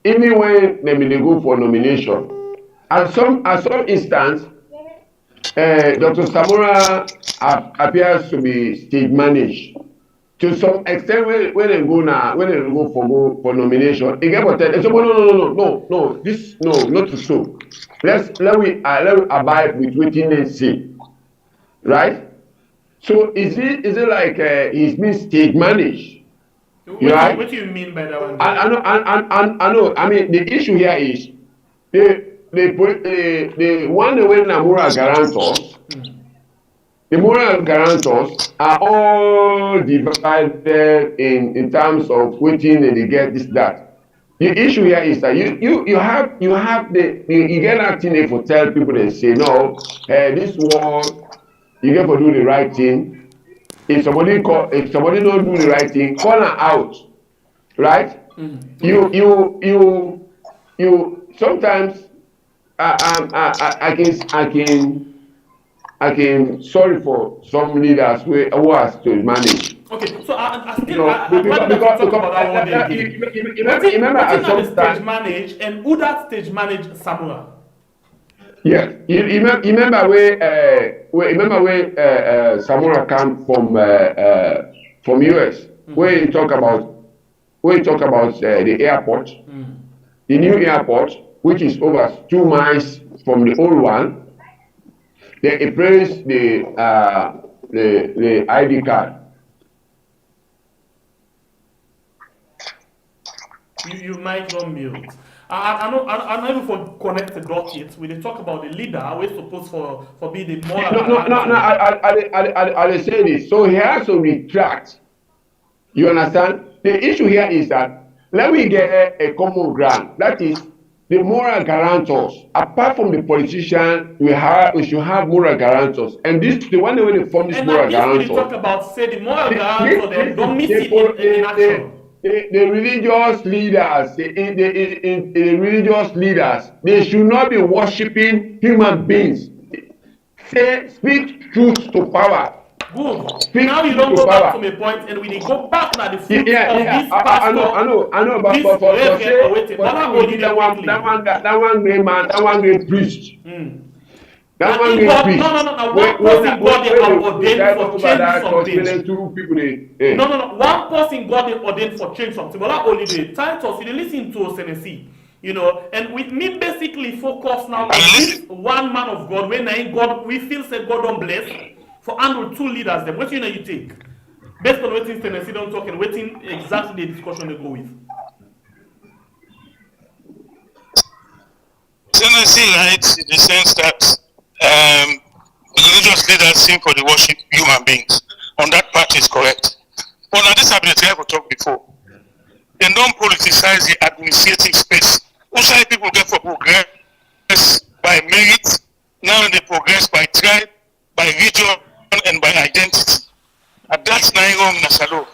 even when they go for nomination, at some instance, Dr. Samora appears to be stage managed. To some extent, when they go for nomination, they get what they say. No, this not to so. Let we abide with what they say, right? So is it like he's been stage managed? What do you mean by that one? I know. I mean, the issue here is the one way Namura guarantors. The moral guarantors are all divided in terms of waiting they get this that. The issue here is that you get that thing they for tell people they say no, this war you get to do the right thing. If somebody don't do the right thing, call her out, right? You sometimes I can sorry for some leaders who has to manage. Okay, so I still No, I want to talk about that one day again. Remember at some stage time. manage and who that stage manage Samura? Yes, you remember where Samura come from US. Where you talk about the airport, the new airport, which is over 2 miles from the old one. They erase the ID card. You might not mute. I know even for connect the dot it. We talk about the leader. We're supposed for be the moral. No. I say this. So he has to retract. You understand? The issue here is that let me get a common ground. That is the moral guarantors. Apart from the politician, we should have moral guarantors. And this the one way they form this moral guarantors. We talk about say the moral guarantors. They don't miss it in action. The religious leaders, the religious leaders, they should not be worshiping human beings. Speak truth to power. Good. Now you don't go back to my point, and we go back to the fruit of this pastor. I know, but that one great man, that one great priest. That one great priest. No. One person God they ordained for change something. No. One person God they ordained for change something. But that only the titles you listen to Tennessee. You know, and with me basically focus now on this one man of God. When God, we feel say God don't bless for handle two leaders. Then what you take? based on what Tennessee don't talk and waiting exactly the discussion they go with. Tennessee, right, in the sense that religious leaders seem for the worship human beings. On that part is correct. But now this has been a thing I talked before. They don't politicize the administrative space. Usually people get for progress by merit. Now they progress by tribe, by region, and by identity. And that's not wrong, Nasalo.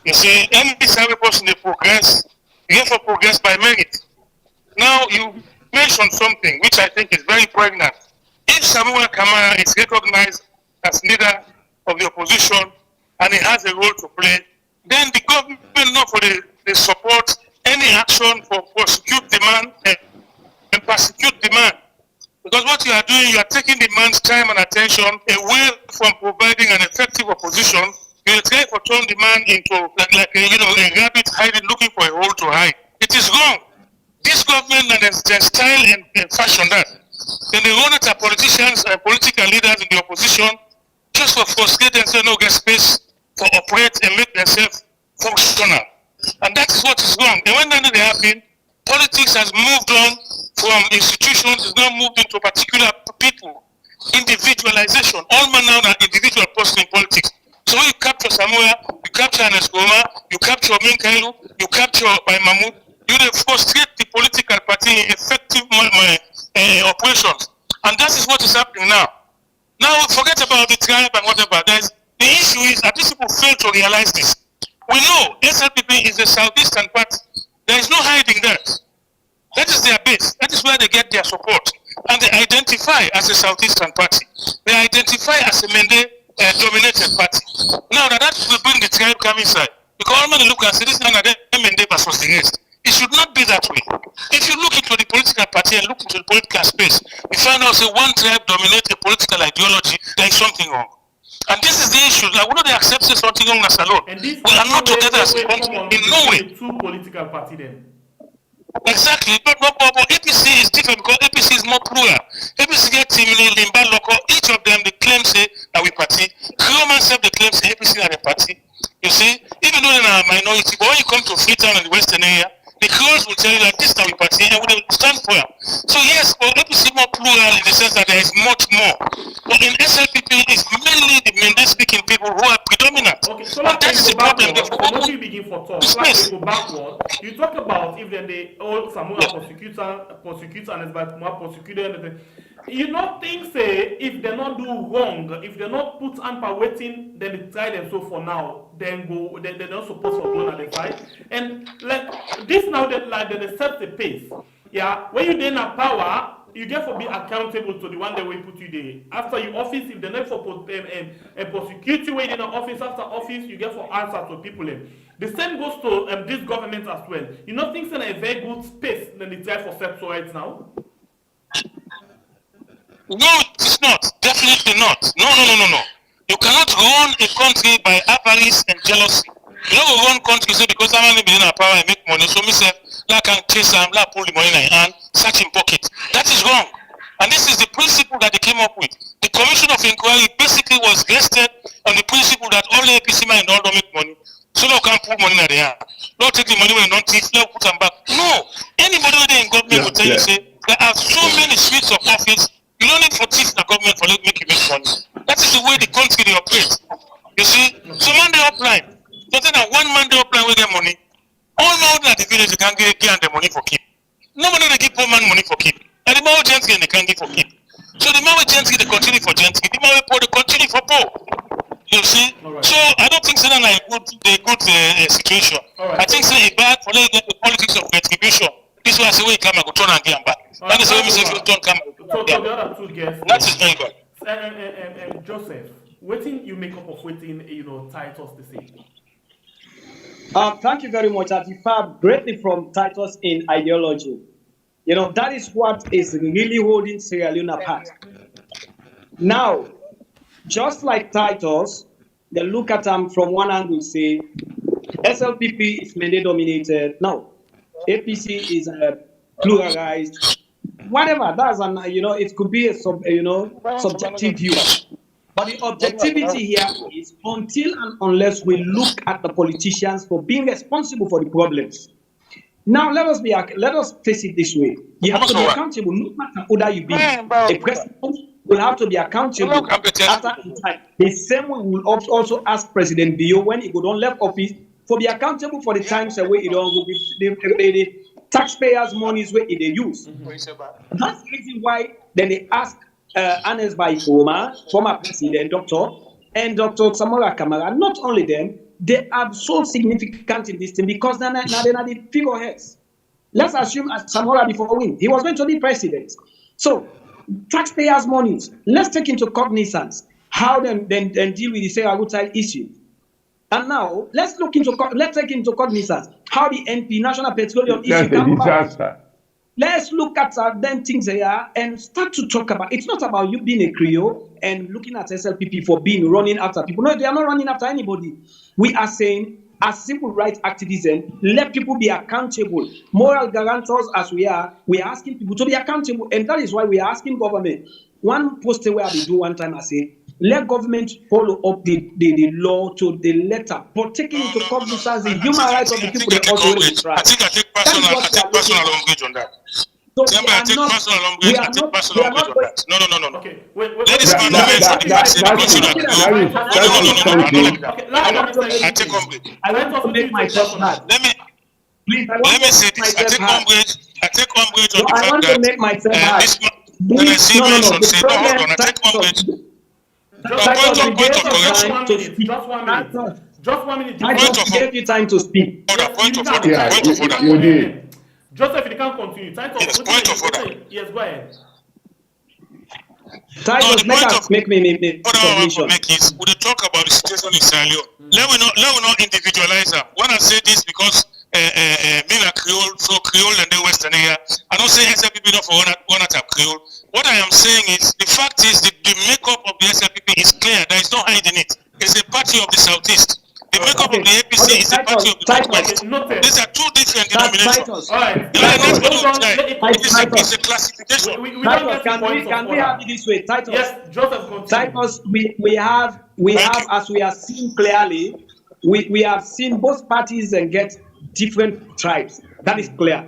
You see, any every person they progress, you get for progress by merit. Now you mentioned something which I think is very pregnant. If Samuel Kamara is recognized as leader of the opposition and he has a role to play, then the government not for the support any action for prosecute the man and prosecute the man. Because what you are doing, you are taking the man's time and attention away from providing an effective opposition. You are trying to turn the man into like a rabbit hiding, looking for a hole to hide. It is wrong. This government and their style and fashion that. Then they run it at politicians and political leaders in the opposition just for frustrate and say no get space for operate and make themselves functional. And that is what is wrong. And when that happen, politics has moved on from institutions, it's now moved into particular people. Individualization. All man now are individual person in politics. So when you capture Samuel, you capture Anescoma, you capture Minkailu, you capture by Mahmoud, you frustrate the political party in effective operations. And that is what is happening now. Now forget about the tribe and whatever. The issue is that these people fail to realize this. We know SLPP is the southeastern party. There is no hiding that. That is their base. That is where they get their support. And they identify as a southeastern party. They identify as a Mende-dominated party. Now that will bring the tribe come inside. Because all men look and say, this is not Mende versus the rest. It should not be that way. If you look into the political party and look into the political space, you find out that one tribe dominates a political ideology, there is something wrong. And this is the issue. Like, we know they accept something wrong as alone. We are not together as a country in no way. Two political party then. Exactly, but APC is different because APC is more plural. APC get Timini, Limba, Loco, each of them they claim say that we party. Roman self they claim say APC are the party. You see, even though they are a minority, but when you come to Freetown and the Western area, the Creoles will tell you that this is we party and we will stand for it. So yes, but APC more plural in the sense that there is much more. But in SLPP, it's mainly the Mende speaking people who are predominant. Okay, so and that is the problem. Once you begin for talk, let's go backward. You talk about if then they all Samuel prosecutor and it's more prosecutor. You not think say if they not do wrong, if they not put amper waiting, then they try them so for now, then go they're not supposed to go on the side. And like this now that like they set the pace. Yeah, when you then have power, you get to be accountable to the one that will put you there. After your office, if they not for prosecute you in office after office, you get for answer to people. The same goes to this government as well. You not think it's a very good space than they try for set right now? No, it's not. Definitely not. No. You cannot run a country by avarice and jealousy. You don't run country say because I'm only in power and make money. So me say, like I can chase them, like pull the money in my hand, search in pocket. That is wrong. And this is the principle that they came up with. The Commission of Inquiry basically was rested on the principle that all the APC men don't make money. So they can't put money in their hand. Don't take the money when they don't thief, they'll put them back. No. Anybody in government will tell you say, there are so many suites of office. You don't need for thief the government for make you make money. That is the way the country they operate. You see? So man they upline. But then one man they upline will get money. All now that the village they can get the money for keep. Nobody they give poor man money for keep. And the man with gentry they can give for keep. So the man with gentry they continue for gentry. The man with poor they continue for poor. You see? Right. So I don't think it's a good situation. Right. I think it's bad for the politics of retribution. This was the way come and go turn and get back. That is the way we say you don't come. So the other two guests. That is very bad. Joseph, waiting you make up of waiting, Titus to say. Thank you very much. I differ greatly from Titus in ideology. That is what is really holding Sierra Leone apart. Now, just like Titus, they look at them from one angle, say, SLPP is Mende dominated. No, APC is pluralized. Whatever, that's it could be a subjective view. But the objectivity here is until and unless we look at the politicians for being responsible for the problems. Now let us face it this way: you have to be accountable, no matter who that you be. A president will have to be accountable after a time. The same way we will also ask President Bio when he go on left office for be accountable for the times where he don't go the taxpayers' monies where they use. That's the reason why then they ask Anes Baikoma, former president, doctor, and Dr. Samora Kamara. Not only them, they are so significant in this thing because they're the figureheads. Let's assume Samora before win, he was going to be president. So taxpayers' monies, let's take into cognizance how then deal with the Seragutai issue. And now let's take into cognizance how the NP National Petroleum issue can disaster. Let's look at then things here and start to talk about. It's not about you being a Creole and looking at SLPP for running after people. No, they are not running after anybody. We are saying, as civil rights activism, let people be accountable. Moral guarantors as we are asking people to be accountable. And that is why we are asking government. One poster where they do one time, I say, let government follow up the law to the letter, but taking into cognizance the human rights of the people they also try. I think I take personal umbrage on that. So I take personal umbrage on that. No. Okay, Ladies and I take umbrage. I want to make myself mad. Let me say this. I take umbrage on the fact that I want to make myself mad. When I see mention, say, no, hold on, I take umbrage. Just one minute. I just gave you time to speak. Point of order. Joseph, you can't continue. Point of order. Yes, go ahead. Titus, make me submission. We talk about the situation in Sierra Leone. Let me not individualize her. When I say this, because me like Creole, so Creole and the Western area, I don't say SLPP not for one at Creole. What I am saying is, the fact is that the makeup of the SLPP is clear. There is no hiding it. It's a party of the Southeast. The makeup of the APC is a party of the Northwest. These are two different denominations. It's a classification. Can we have it this way, Titus? Yes, Joseph, continue. Titus, we have as we are seeing clearly, we have seen both parties and get different tribes. That is clear.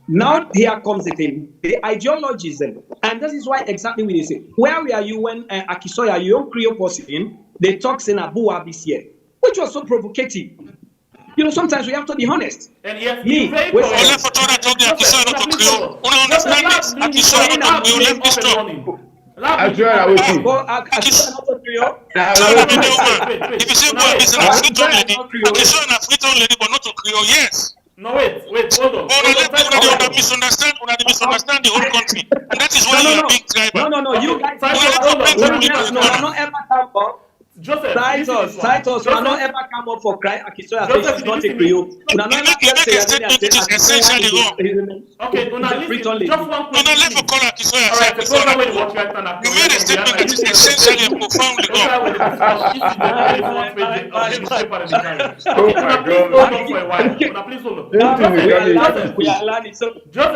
Now here comes the thing, the ideologism, and this is why exactly we say, where were you when Akisoya, your Creole person, they talk in Abua this year, which was so provocative. You know, sometimes we have to be honest. And yes, me, If you say boy is an African lady, an African lady, but not a Creole, yes. No, wait, hold on. They misunderstand the whole country. And that is why you are being tribal. No, you guys not ever come up. Joseph, Titus, you are not ever come up for cry. Akisoya says she's not a Creole. You are not ever say essentially wrong. Okay, just one question. Let's call Akisoya. You made a statement that is essentially and profoundly wrong. Oh my God. Please hold on. We are learning. So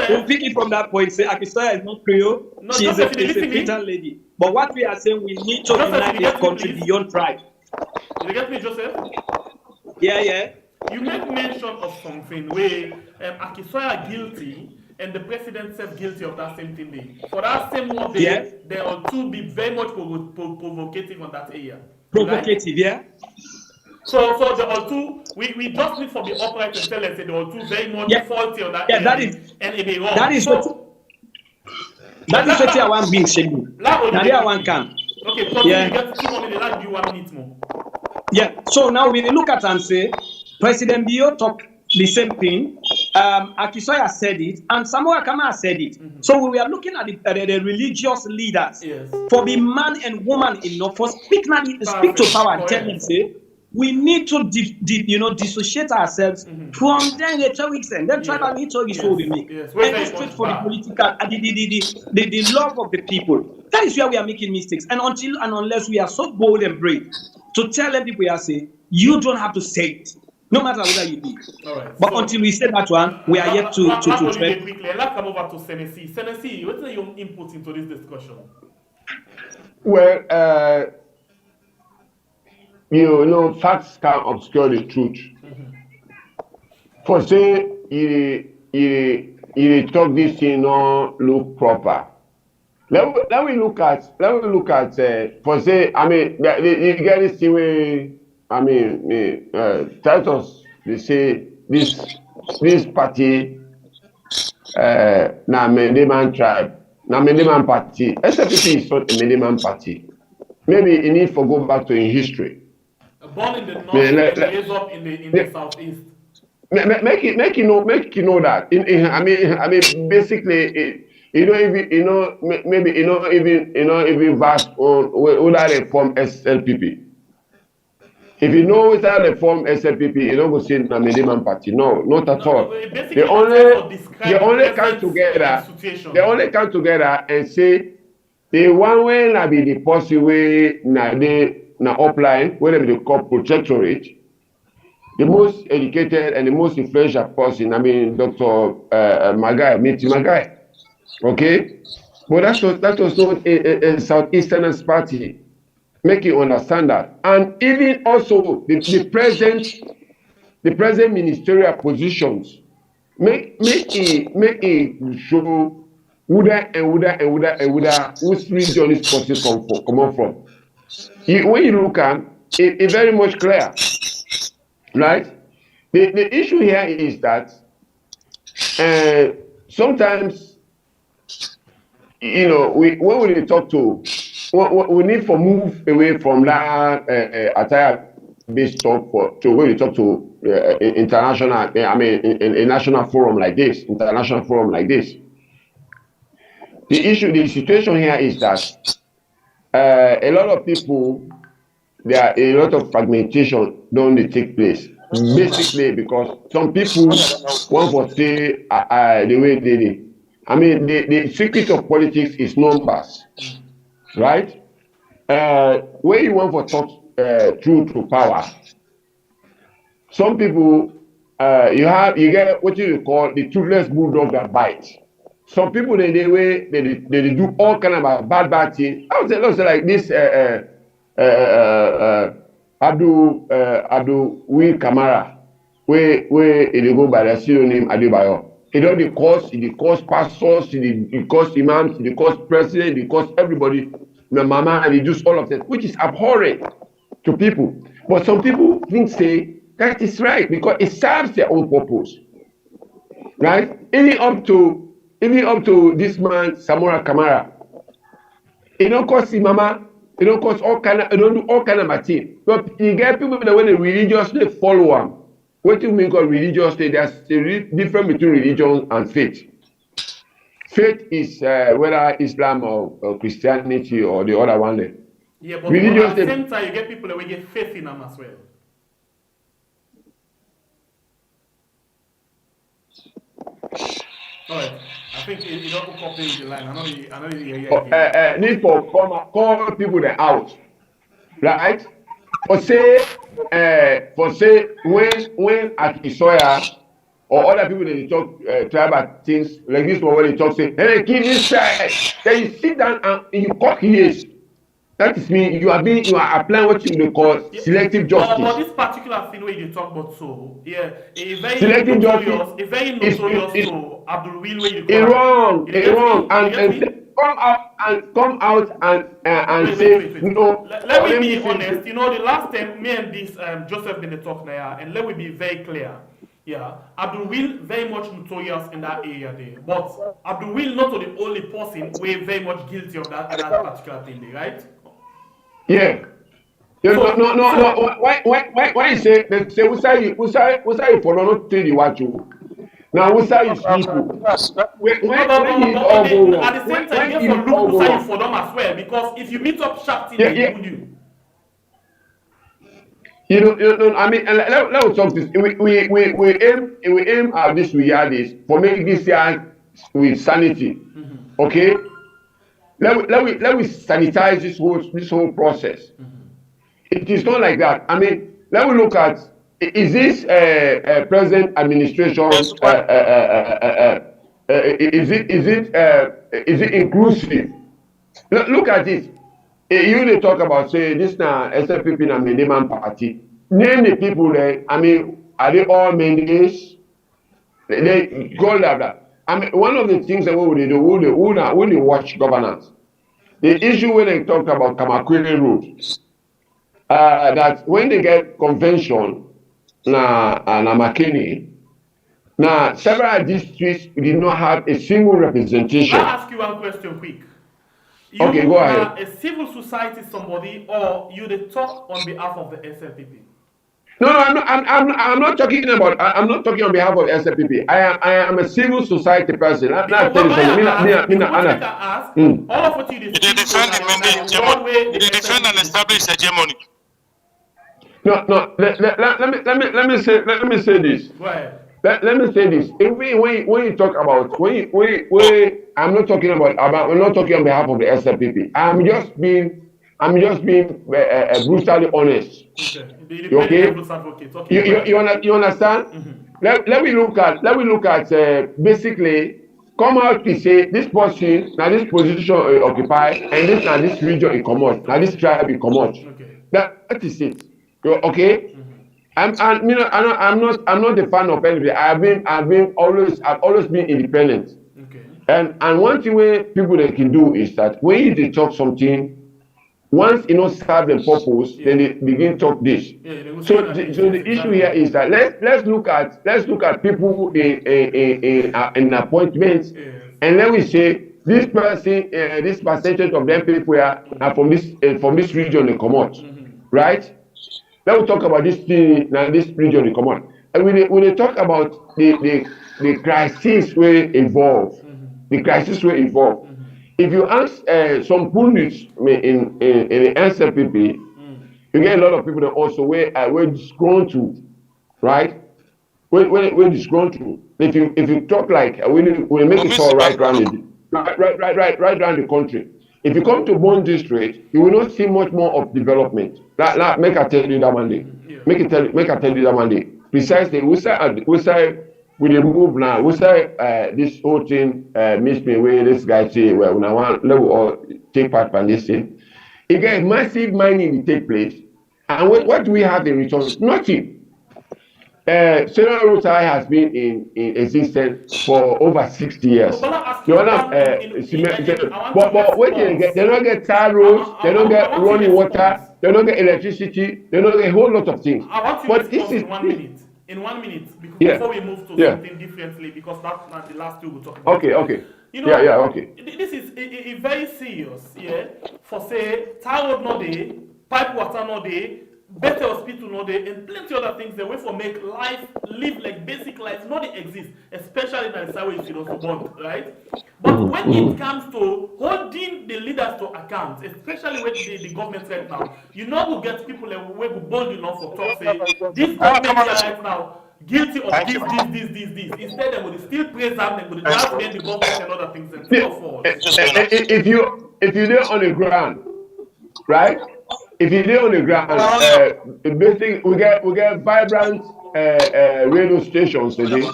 we'll pick it from that point. Say Akisoya is not Creole. She's a Freetown lady. But what we are saying, we need to unite this country beyond pride. You get me, Joseph? Yeah. You make mention of something where Akisoya guilty and the president said guilty of that same thing. For that same one day, they all two be very much provocative on that area. Provocative, right? Yeah. So the all two, we just need to be upright and tell us that the all two very much faulty on that area. That is, and it be wrong. That is what. That is what I want being Shegu. Now one can. Okay, so you get 2 more minutes, like you 1 minute more. Yeah, so now we look at and say, President Bio talked the same thing, Akisoya said it, and Samora Kamara said it. So we are looking at the religious leaders for the man and woman enough for speak to power and tell them, say, we need to dissociate ourselves from them rhetorics and then tribal rhetorics will be made. And go straight for the political, the love of the people. That is where we are making mistakes. And until and unless we are so bold and brave to tell them people we are saying, you don't have to say it, no matter whether you do. Right. But so, until we say that one, we are yet to tread. Quickly, let's come over to Senesi. Senesi, what is your input into this discussion? Well, you know, facts can obscure the truth. For say you talk this thing no look proper. Let me look at for say I mean you get this thing where I mean Titus they say this party na Mendeman tribe na Mendeman party. SFPP is not a Mendeman party. Maybe you need to go back to in history. Born in the north Me- le- and le- raised up in the le- southeast. make you know that I mean basically you know even you know maybe you know even vast on whether they form SLPP. If you know whether they form SLPP, you don't go say na Mediman party. No, not at No, no, all. basically you're trying to describe They the only come present together. situation. They only come together and say the one way na be the policy way na they na upline where they be call protectorate. The most educated and the most influential person, I mean, Dr. Magai, Miti Magai. Okay? But that was not a Southeasterners party. Make you understand that. And even also the present ministerial positions, make it show whose region this person come from. When you look at it very much clear. Right? The issue here is that sometimes, you know, when we talk to, we need to move away from that attire-based talk to when we talk to international, I mean, in a national forum like this, international forum like this. The situation here is that a lot of people, there are a lot of fragmentation don't take place. Basically, because some people want to say the way they did. I mean, the secret of politics is numbers, right? When you want to talk truth to power, some people you get what you call the toothless bulldog that bites. Some people they do all kind of bad things. I would say like this Abdul Will Kamara, where they go by the pseudonym Adebayo. It don't dey cause pastors, it cause imams, it cause president, it cause everybody, my mama, and it does all of that, which is abhorrent to people. But some people think say that is right because it serves their own purpose, right? Even up to this man Samora Kamara, it don't cause him mama, it don't cause all kind of, it don't do all kind of material. But you get people that when they religiously follow him. What do you mean called religious state? There's a difference between religion and faith. Faith is whether Islam or Christianity or the other one. There. Yeah, but Religious at the state, same time, you get people that will get faith in them as well. All right, I think you don't copy with the line. I know you need for call people that out, right? For say when at Isoya or other people they talk tribal things like this one when they talk say, hey, keep this side. Then you sit down and you cock ears. That is mean you are applying what you call selective justice. But this particular thing where you talk about so yeah, a very selective notorious to Abdul Will where you call it wrong and come out and say no. Let me be honest. You know, the last time me and this Joseph been talk now, and let me be very clear. Yeah, Abdul Will very much notorious in that area there, but Abdul Will not the only person we're very much guilty of that particular thing there, right? Yeah. No. Why you say they say Usai for not tell you what you. Now Usai is people. At the same time, you get for look Usai for them as well because if you meet up sharp thing, they would you. You know, I mean, let us talk this. We aim at this reality for making this year with sanity. Okay. Let we sanitize this whole process. It is not like that. I mean, let me look at is this present administration is it inclusive? Look at it. You they talk about say this now SFPP na Mendeman party. Name the people there. I mean, are they all Mendes? They go like that. I mean, one of the things that we do, we watch governance. The issue when they talked about Kamakwere Road, that when they get convention na Makeni, now several districts did not have a single representation. I'll ask you one question quick. You Okay, go ahead. are a civil society somebody, or you the talk on behalf of the SLPP? No, I'm not talking about. I'm not talking on behalf of SFPP. I am a civil society person. I'm not telling you. Ask, all of what you They defend the mandate hegemony. They defend an established hegemony. No. Let me say this. Go ahead. Let me say this. If when you talk about I'm not talking about. I'm not talking on behalf of the SFPP. I'm just being brutally honest. Okay. You understand? Mm-hmm. Let me look at basically come out to say this person now this position occupy and this region is common now this tribe is common. Okay. That is it. Okay. Mm-hmm. I'm not a fan of anybody. I've always been independent. Okay. And one thing where people they can do is that when they talk something. Once serve the purpose, then they begin talk this. So the issue here is that let's look at people in appointments, and then we say this person, this percentage of them people are from this region they come out, right? Then we talk about this thing now this region they come out, and when they talk about the crisis will evolve, the crisis will evolve. If you ask some pundits in the NCPP, you get a lot of people that also were disgruntled, right? We're disgruntled. If you talk like we make it all right around the country. If you come to Bond District, you will not see much more of development. Make I tell you that one day. Make I tell you that one day. Precisely, we say. We dey move now. We say this whole thing makes me where this guy say, well, when I want let we all take part in this thing. Again, massive mining will take place. And what do we have in return? Nothing. Central Rotary has been in existence for over 60 years. But what they don't get tar roads, they don't get running water, they don't get electricity, they don't get a whole lot of things. But this is 1 minute. In 1 minute, before we move to something differently, because that's not the last two we'll talk about. Okay. Okay. This is a very serious, for say, tar road no day, pipe water no day, better hospital no day, and plenty other things. The way for make live like basic life, not they exist, especially in the South you know, born, right? But when it comes to holding the leaders to account, especially with the government right now, you know we get people that will bold enough for talk say this government right now guilty of this. Instead they will still praise them, they will just blame the government and other things and so forth. If you there on the ground, right? If you there on the ground, basically we get vibrant radio stations today.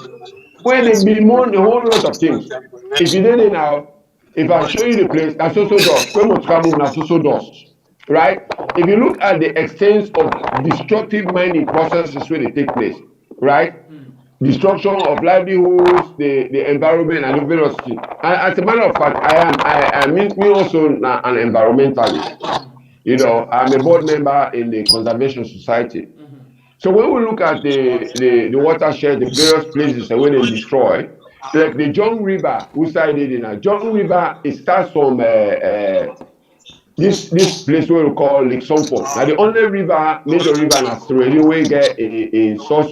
Where they bemoan a whole lot of things. If you didn't now, if I show you the place, that's also dust. When much come that's also dust. Right? If you look at the extent of destructive mining processes where they take place, right? Destruction of livelihoods, the environment and the velocity. As a matter of fact, I mean me also an environmentalist. You know, I'm a board member in the Conservation Society. So when we look at the watershed, the various places where they destroy, like the John River, who side it in John River, it starts from this place where we call Lake Somford. Now the only major river in Australia where get a source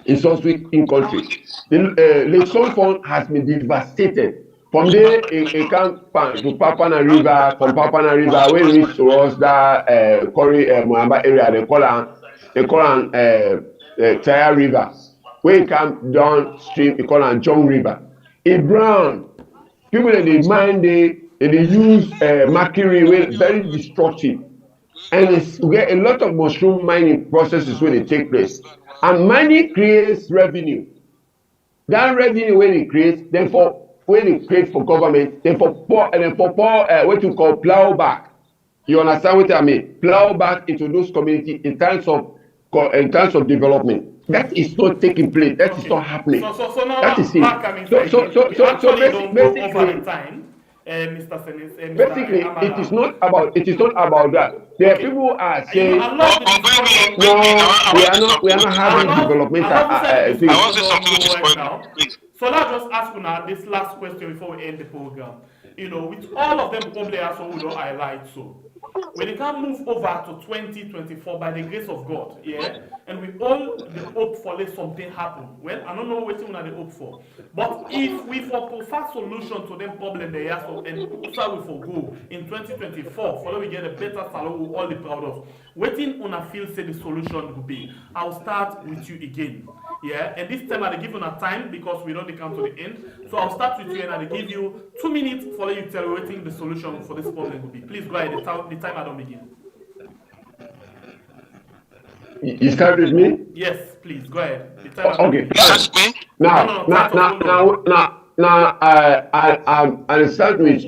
in country. The Lake Somford has been devastated. From there, it comes to Papana River, from Papana River, where it reach towards that Kori Moamba area, they call Taya River. Where it come downstream, they call it John River. It brown. People that they mine, they use mercury, very destructive. And we get a lot of mushroom mining processes when they take place. And mining creates revenue. That revenue when it creates, when it creates for government, then for what you call plowback. You understand what I mean? Plow back into those communities in terms of development. That is not taking place. That is not happening. So now, That is it. how come it's like we actually don't go over the time, Mr. Senis, basically, it is not about that. There are people who are saying, I love the discussion. no, we are not having developmental things. I want to say something which is point, please. So let's just ask now this last question before we end the program. You know, with all of them probably also who don't highlight so. When it can move over to 2024 by the grace of God, yeah, and we all the hope for let something happen. Well, I don't know what you want to hope for, but if we for prefer solution to them problem they have, so and also we for go in 2024, for we get a better salary we all be proud of. Waiting on a feel say the solution will be. I'll start with you again, yeah, and this time I'll give you a time because we don't come to the end. So I'll start with you and I'll give you 2 minutes for you tell waiting the solution for this problem will be. Please go ahead. The time I don't begin. You start with me? Yes, please go ahead. The time Okay. Now, I'll start with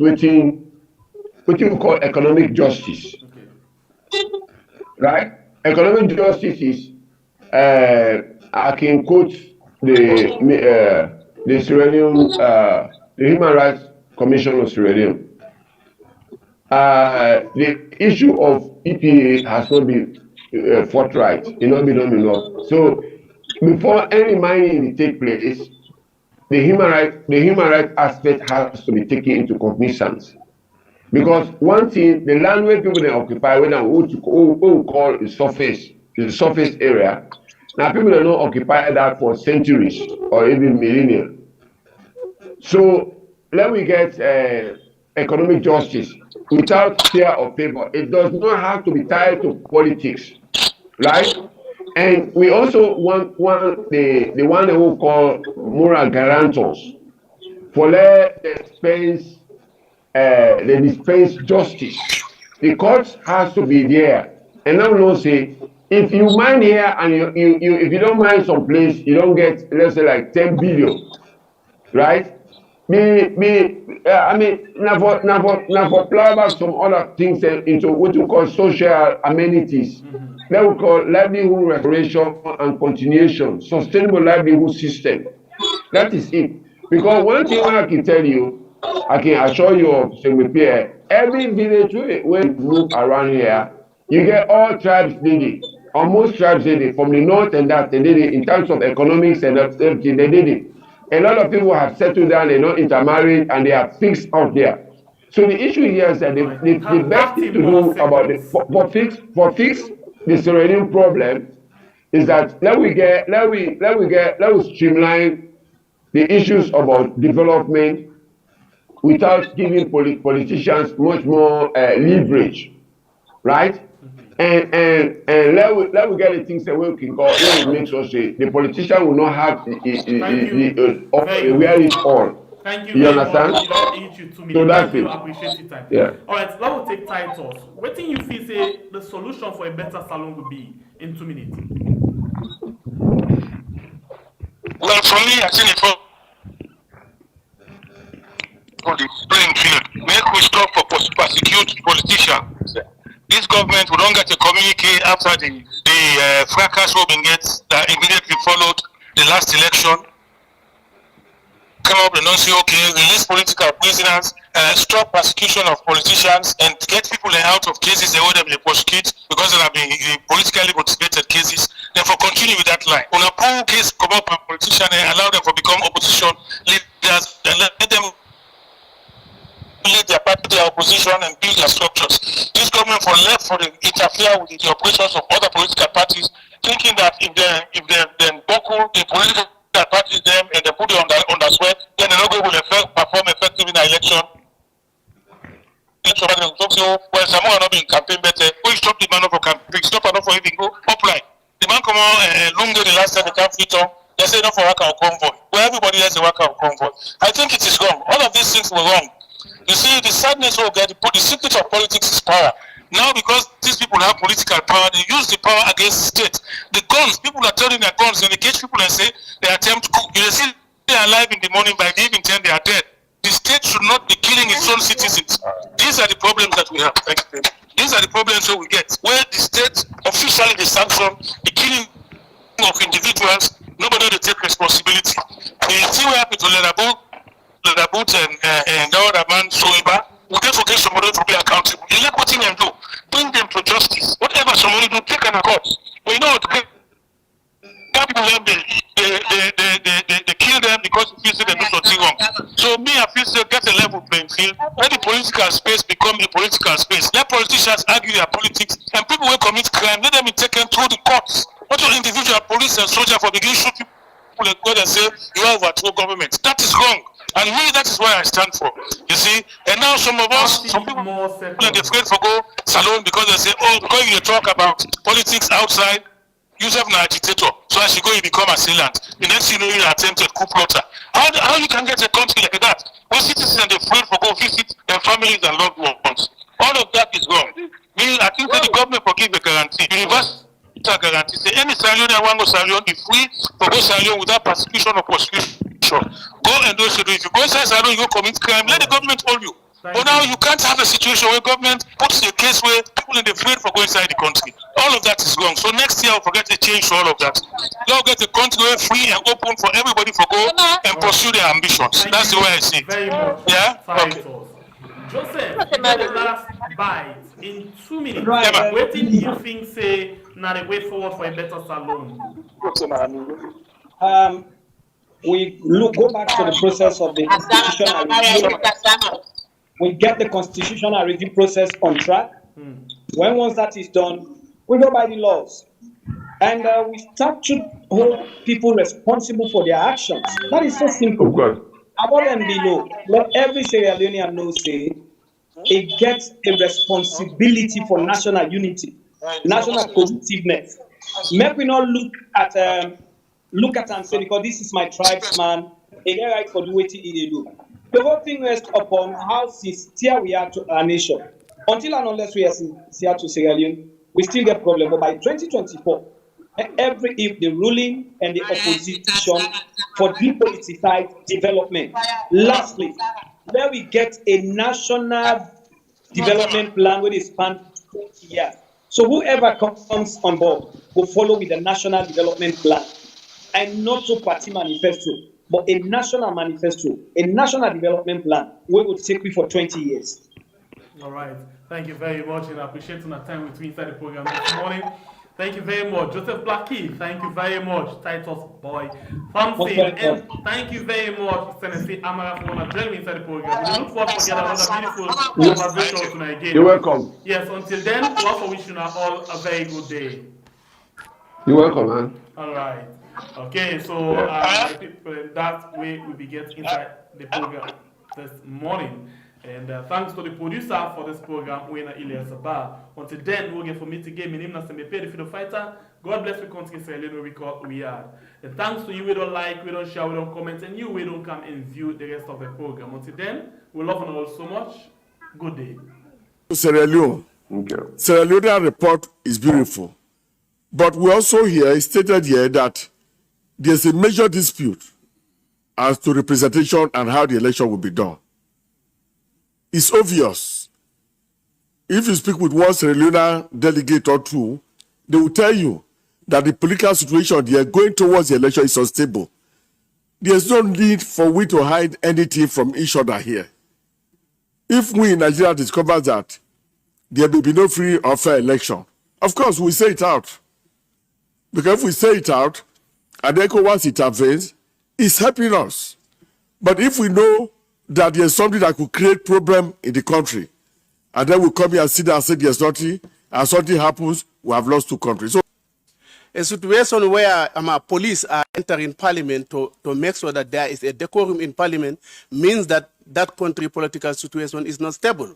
what we call economic justice. Okay. Right? Economic justice is, I can quote the Sierra Leone, the Human Rights Commission of Sierra Leone. The issue of EPA has not been forthright, it not been done enough. So before any mining take place, the human right aspect has to be taken into cognizance. Because one thing, the land where people they occupy, whether we call the surface area, now people do not occupy that for centuries or even millennia. So let me get economic justice without fear of favor. It does not have to be tied to politics, right? And we also want the one that we call moral guarantors for the dispense justice. The courts has to be there. And now we say, if you mine here and you if you don't mine some place, you don't get, let's say, like 10 billion, right? I mean, now for plow back some other things into what we call social amenities. That we call livelihood restoration and continuation, sustainable livelihood system. That is it. Because one thing I can tell you, I can assure you of every village where you move around here, you get all tribes did it. Almost tribes did it from the north and that they did it in terms of economics and everything, they did it. A lot of people have settled down, they're not intermarried, and they are fixed out there. So the issue here is that the best thing to do about it for fix the Sierra Leone problem is that let we streamline the issues about development without giving politicians much more leverage, right? And let we get the things that we can go. It makes us say the politician will not have where it's all. Thank you. You understand? So that's it. I appreciate your time. Yeah. All right. Now we'll take titles. What do you feel say the solution for a better salon would be in 2 minutes? Well, for me, I think it's on the playing field. Make we stop for persecute politicians. This government will not get a communique after the fracas Robin gets that immediately followed the last election. Come up and not say, okay, release political prisoners, stop persecution of politicians, and get people out of cases they would have been prosecute because they have been politically motivated cases. Therefore, continue with that line. On a poor case, come up a politician and allow them to become opposition leaders and let them lead their party, their opposition, and build their structures. This government for interfere with the operations of other political parties, thinking that if they buckle the political parties them and they put it on the sweat, then they're not going to perform effectively in the election. Well, someone are not being campaign better. We stop the man for campaign, stop enough for even go upright. The man come on Lungo the last time they can't fit on. They say enough for work out convoy. Well, everybody has a work out convoy. I think it is wrong. All of these things were wrong. You see, the sadness of the secret of politics is power. Now, because these people have political power, they use the power against the state. The guns, people are turning their guns and they catch people and say they attempt to cook. You see, they are alive in the morning, by the evening 10 they are dead. The state should not be killing its own citizens. These are the problems that we have. Thank you. These are the problems that we get, where the state officially they sanction the killing of individuals. Nobody will take responsibility. They still happy to let about and the other man Soiba. We get to get somebody to be accountable. You let what them do. Bring them to justice. Whatever somebody do, take an accord. But you know what? People they kill them because they feel they do something wrong. So me, I feel say get a level playing field. Let the political space become a political space. Let politicians argue their politics, and people who commit crime, let them be taken through the courts. Not your individual police and soldier for beginning shoot people like God and say you have overthrow government. That is wrong. And me, that is why I stand for. You see, and now some of us, some people are afraid for go salon because they say, oh, because you talk about politics outside. You have an agitator, so as you go, you become assailant. The next you know, you attempted coup plotter. How you can get a country like that? Where citizens are afraid for go visit their families and loved ones. All of that is wrong. I think that the government for give a guarantee. Universal guarantee. Say any Salion and one go Salion be free for go Salion without persecution or prosecution. Go and do so. If you go inside Salion, you go commit crime. Let the government hold you. But now you can't have a situation where government puts a case where people are afraid for going inside the country. All of that is wrong. So next year, I'll forget to change all of that. Now get the country where free and open for everybody to go and pursue their ambitions. That's the way I see it. Very much. Yeah? Okay. Joseph, you get the last bite in 2 minutes. Right. What do you think say now the way forward for a better salon? We go back to the process of the constitutional review. We get the constitutional review process on track. Once that is done, we go by the laws. And we start to hold people responsible for their actions. That is so simple. Above and below, let every Sierra Leonean know, say, it gets a responsibility for national unity, national cohesiveness. Make we not look at and say, because this is my tribesman, they get right for the way they do. The whole thing rests upon how sincere we are to our nation. Until and unless we are sincere to Sierra Leone, we still get problem. But by 2024, if the ruling and the opposition for depoliticized development. Lastly, where we get a national development plan where they span 20 years. So whoever comes on board will follow with the national development plan, and not a party manifesto, but a national manifesto, a national development plan, we will take you for 20 years. All right. Thank you very much, and I appreciate your time with me inside the program this morning. Thank you very much. Joseph Blackie, thank you very much. Titus Boy. Famsin, and thank you very much, Senator Amara, for joining me inside the program. We look forward to get another beautiful conversation tonight again. You're welcome. Yes, until then, we also wish you all a very good day. You're welcome, man. All right. Okay, so that way we begin inside the program this morning. And thanks to the producer for this program, Wena Ilyas Sabah. Until then, we'll get for me to game. My name is the Freedom Fighter. God bless we continue to say, we are. And thanks to you, we don't like, we don't share, we don't comment, and you, we don't come and view the rest of the program. Until then, we love you all so much. Good day. Sierra Leone. Okay. Sierra Leone report is beautiful. But we also hear, stated here, that there's a major dispute as to representation and how the election will be done. It's obvious. If you speak with one Sierra Leone delegate or two, they will tell you that the political situation they are going towards the election is unstable. There's no need for we to hide anything from each other here. If we in Nigeria discover that there will be no free or fair election, of course we say it out. Because if we say it out, and ECOWAS intervenes, it's helping us. But if we know that there's something that could create problem in the country, and then we come here and sit there and say there's nothing, and something happens, we have lost two countries. So, a situation where police are entering parliament to make sure that there is a decorum in parliament means that that country political situation is not stable.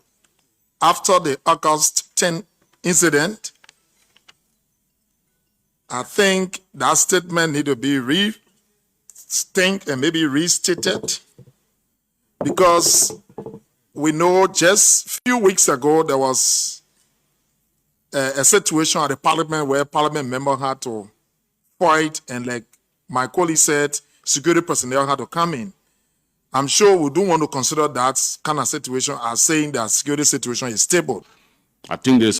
After the August 10 incident, I think that statement need to be rethink and maybe restated, because we know just a few weeks ago there was a situation at the parliament where parliament member had to fight, and like my colleague said, security personnel had to come in. I'm sure we don't want to consider that kind of situation as saying that security situation is stable. I think there's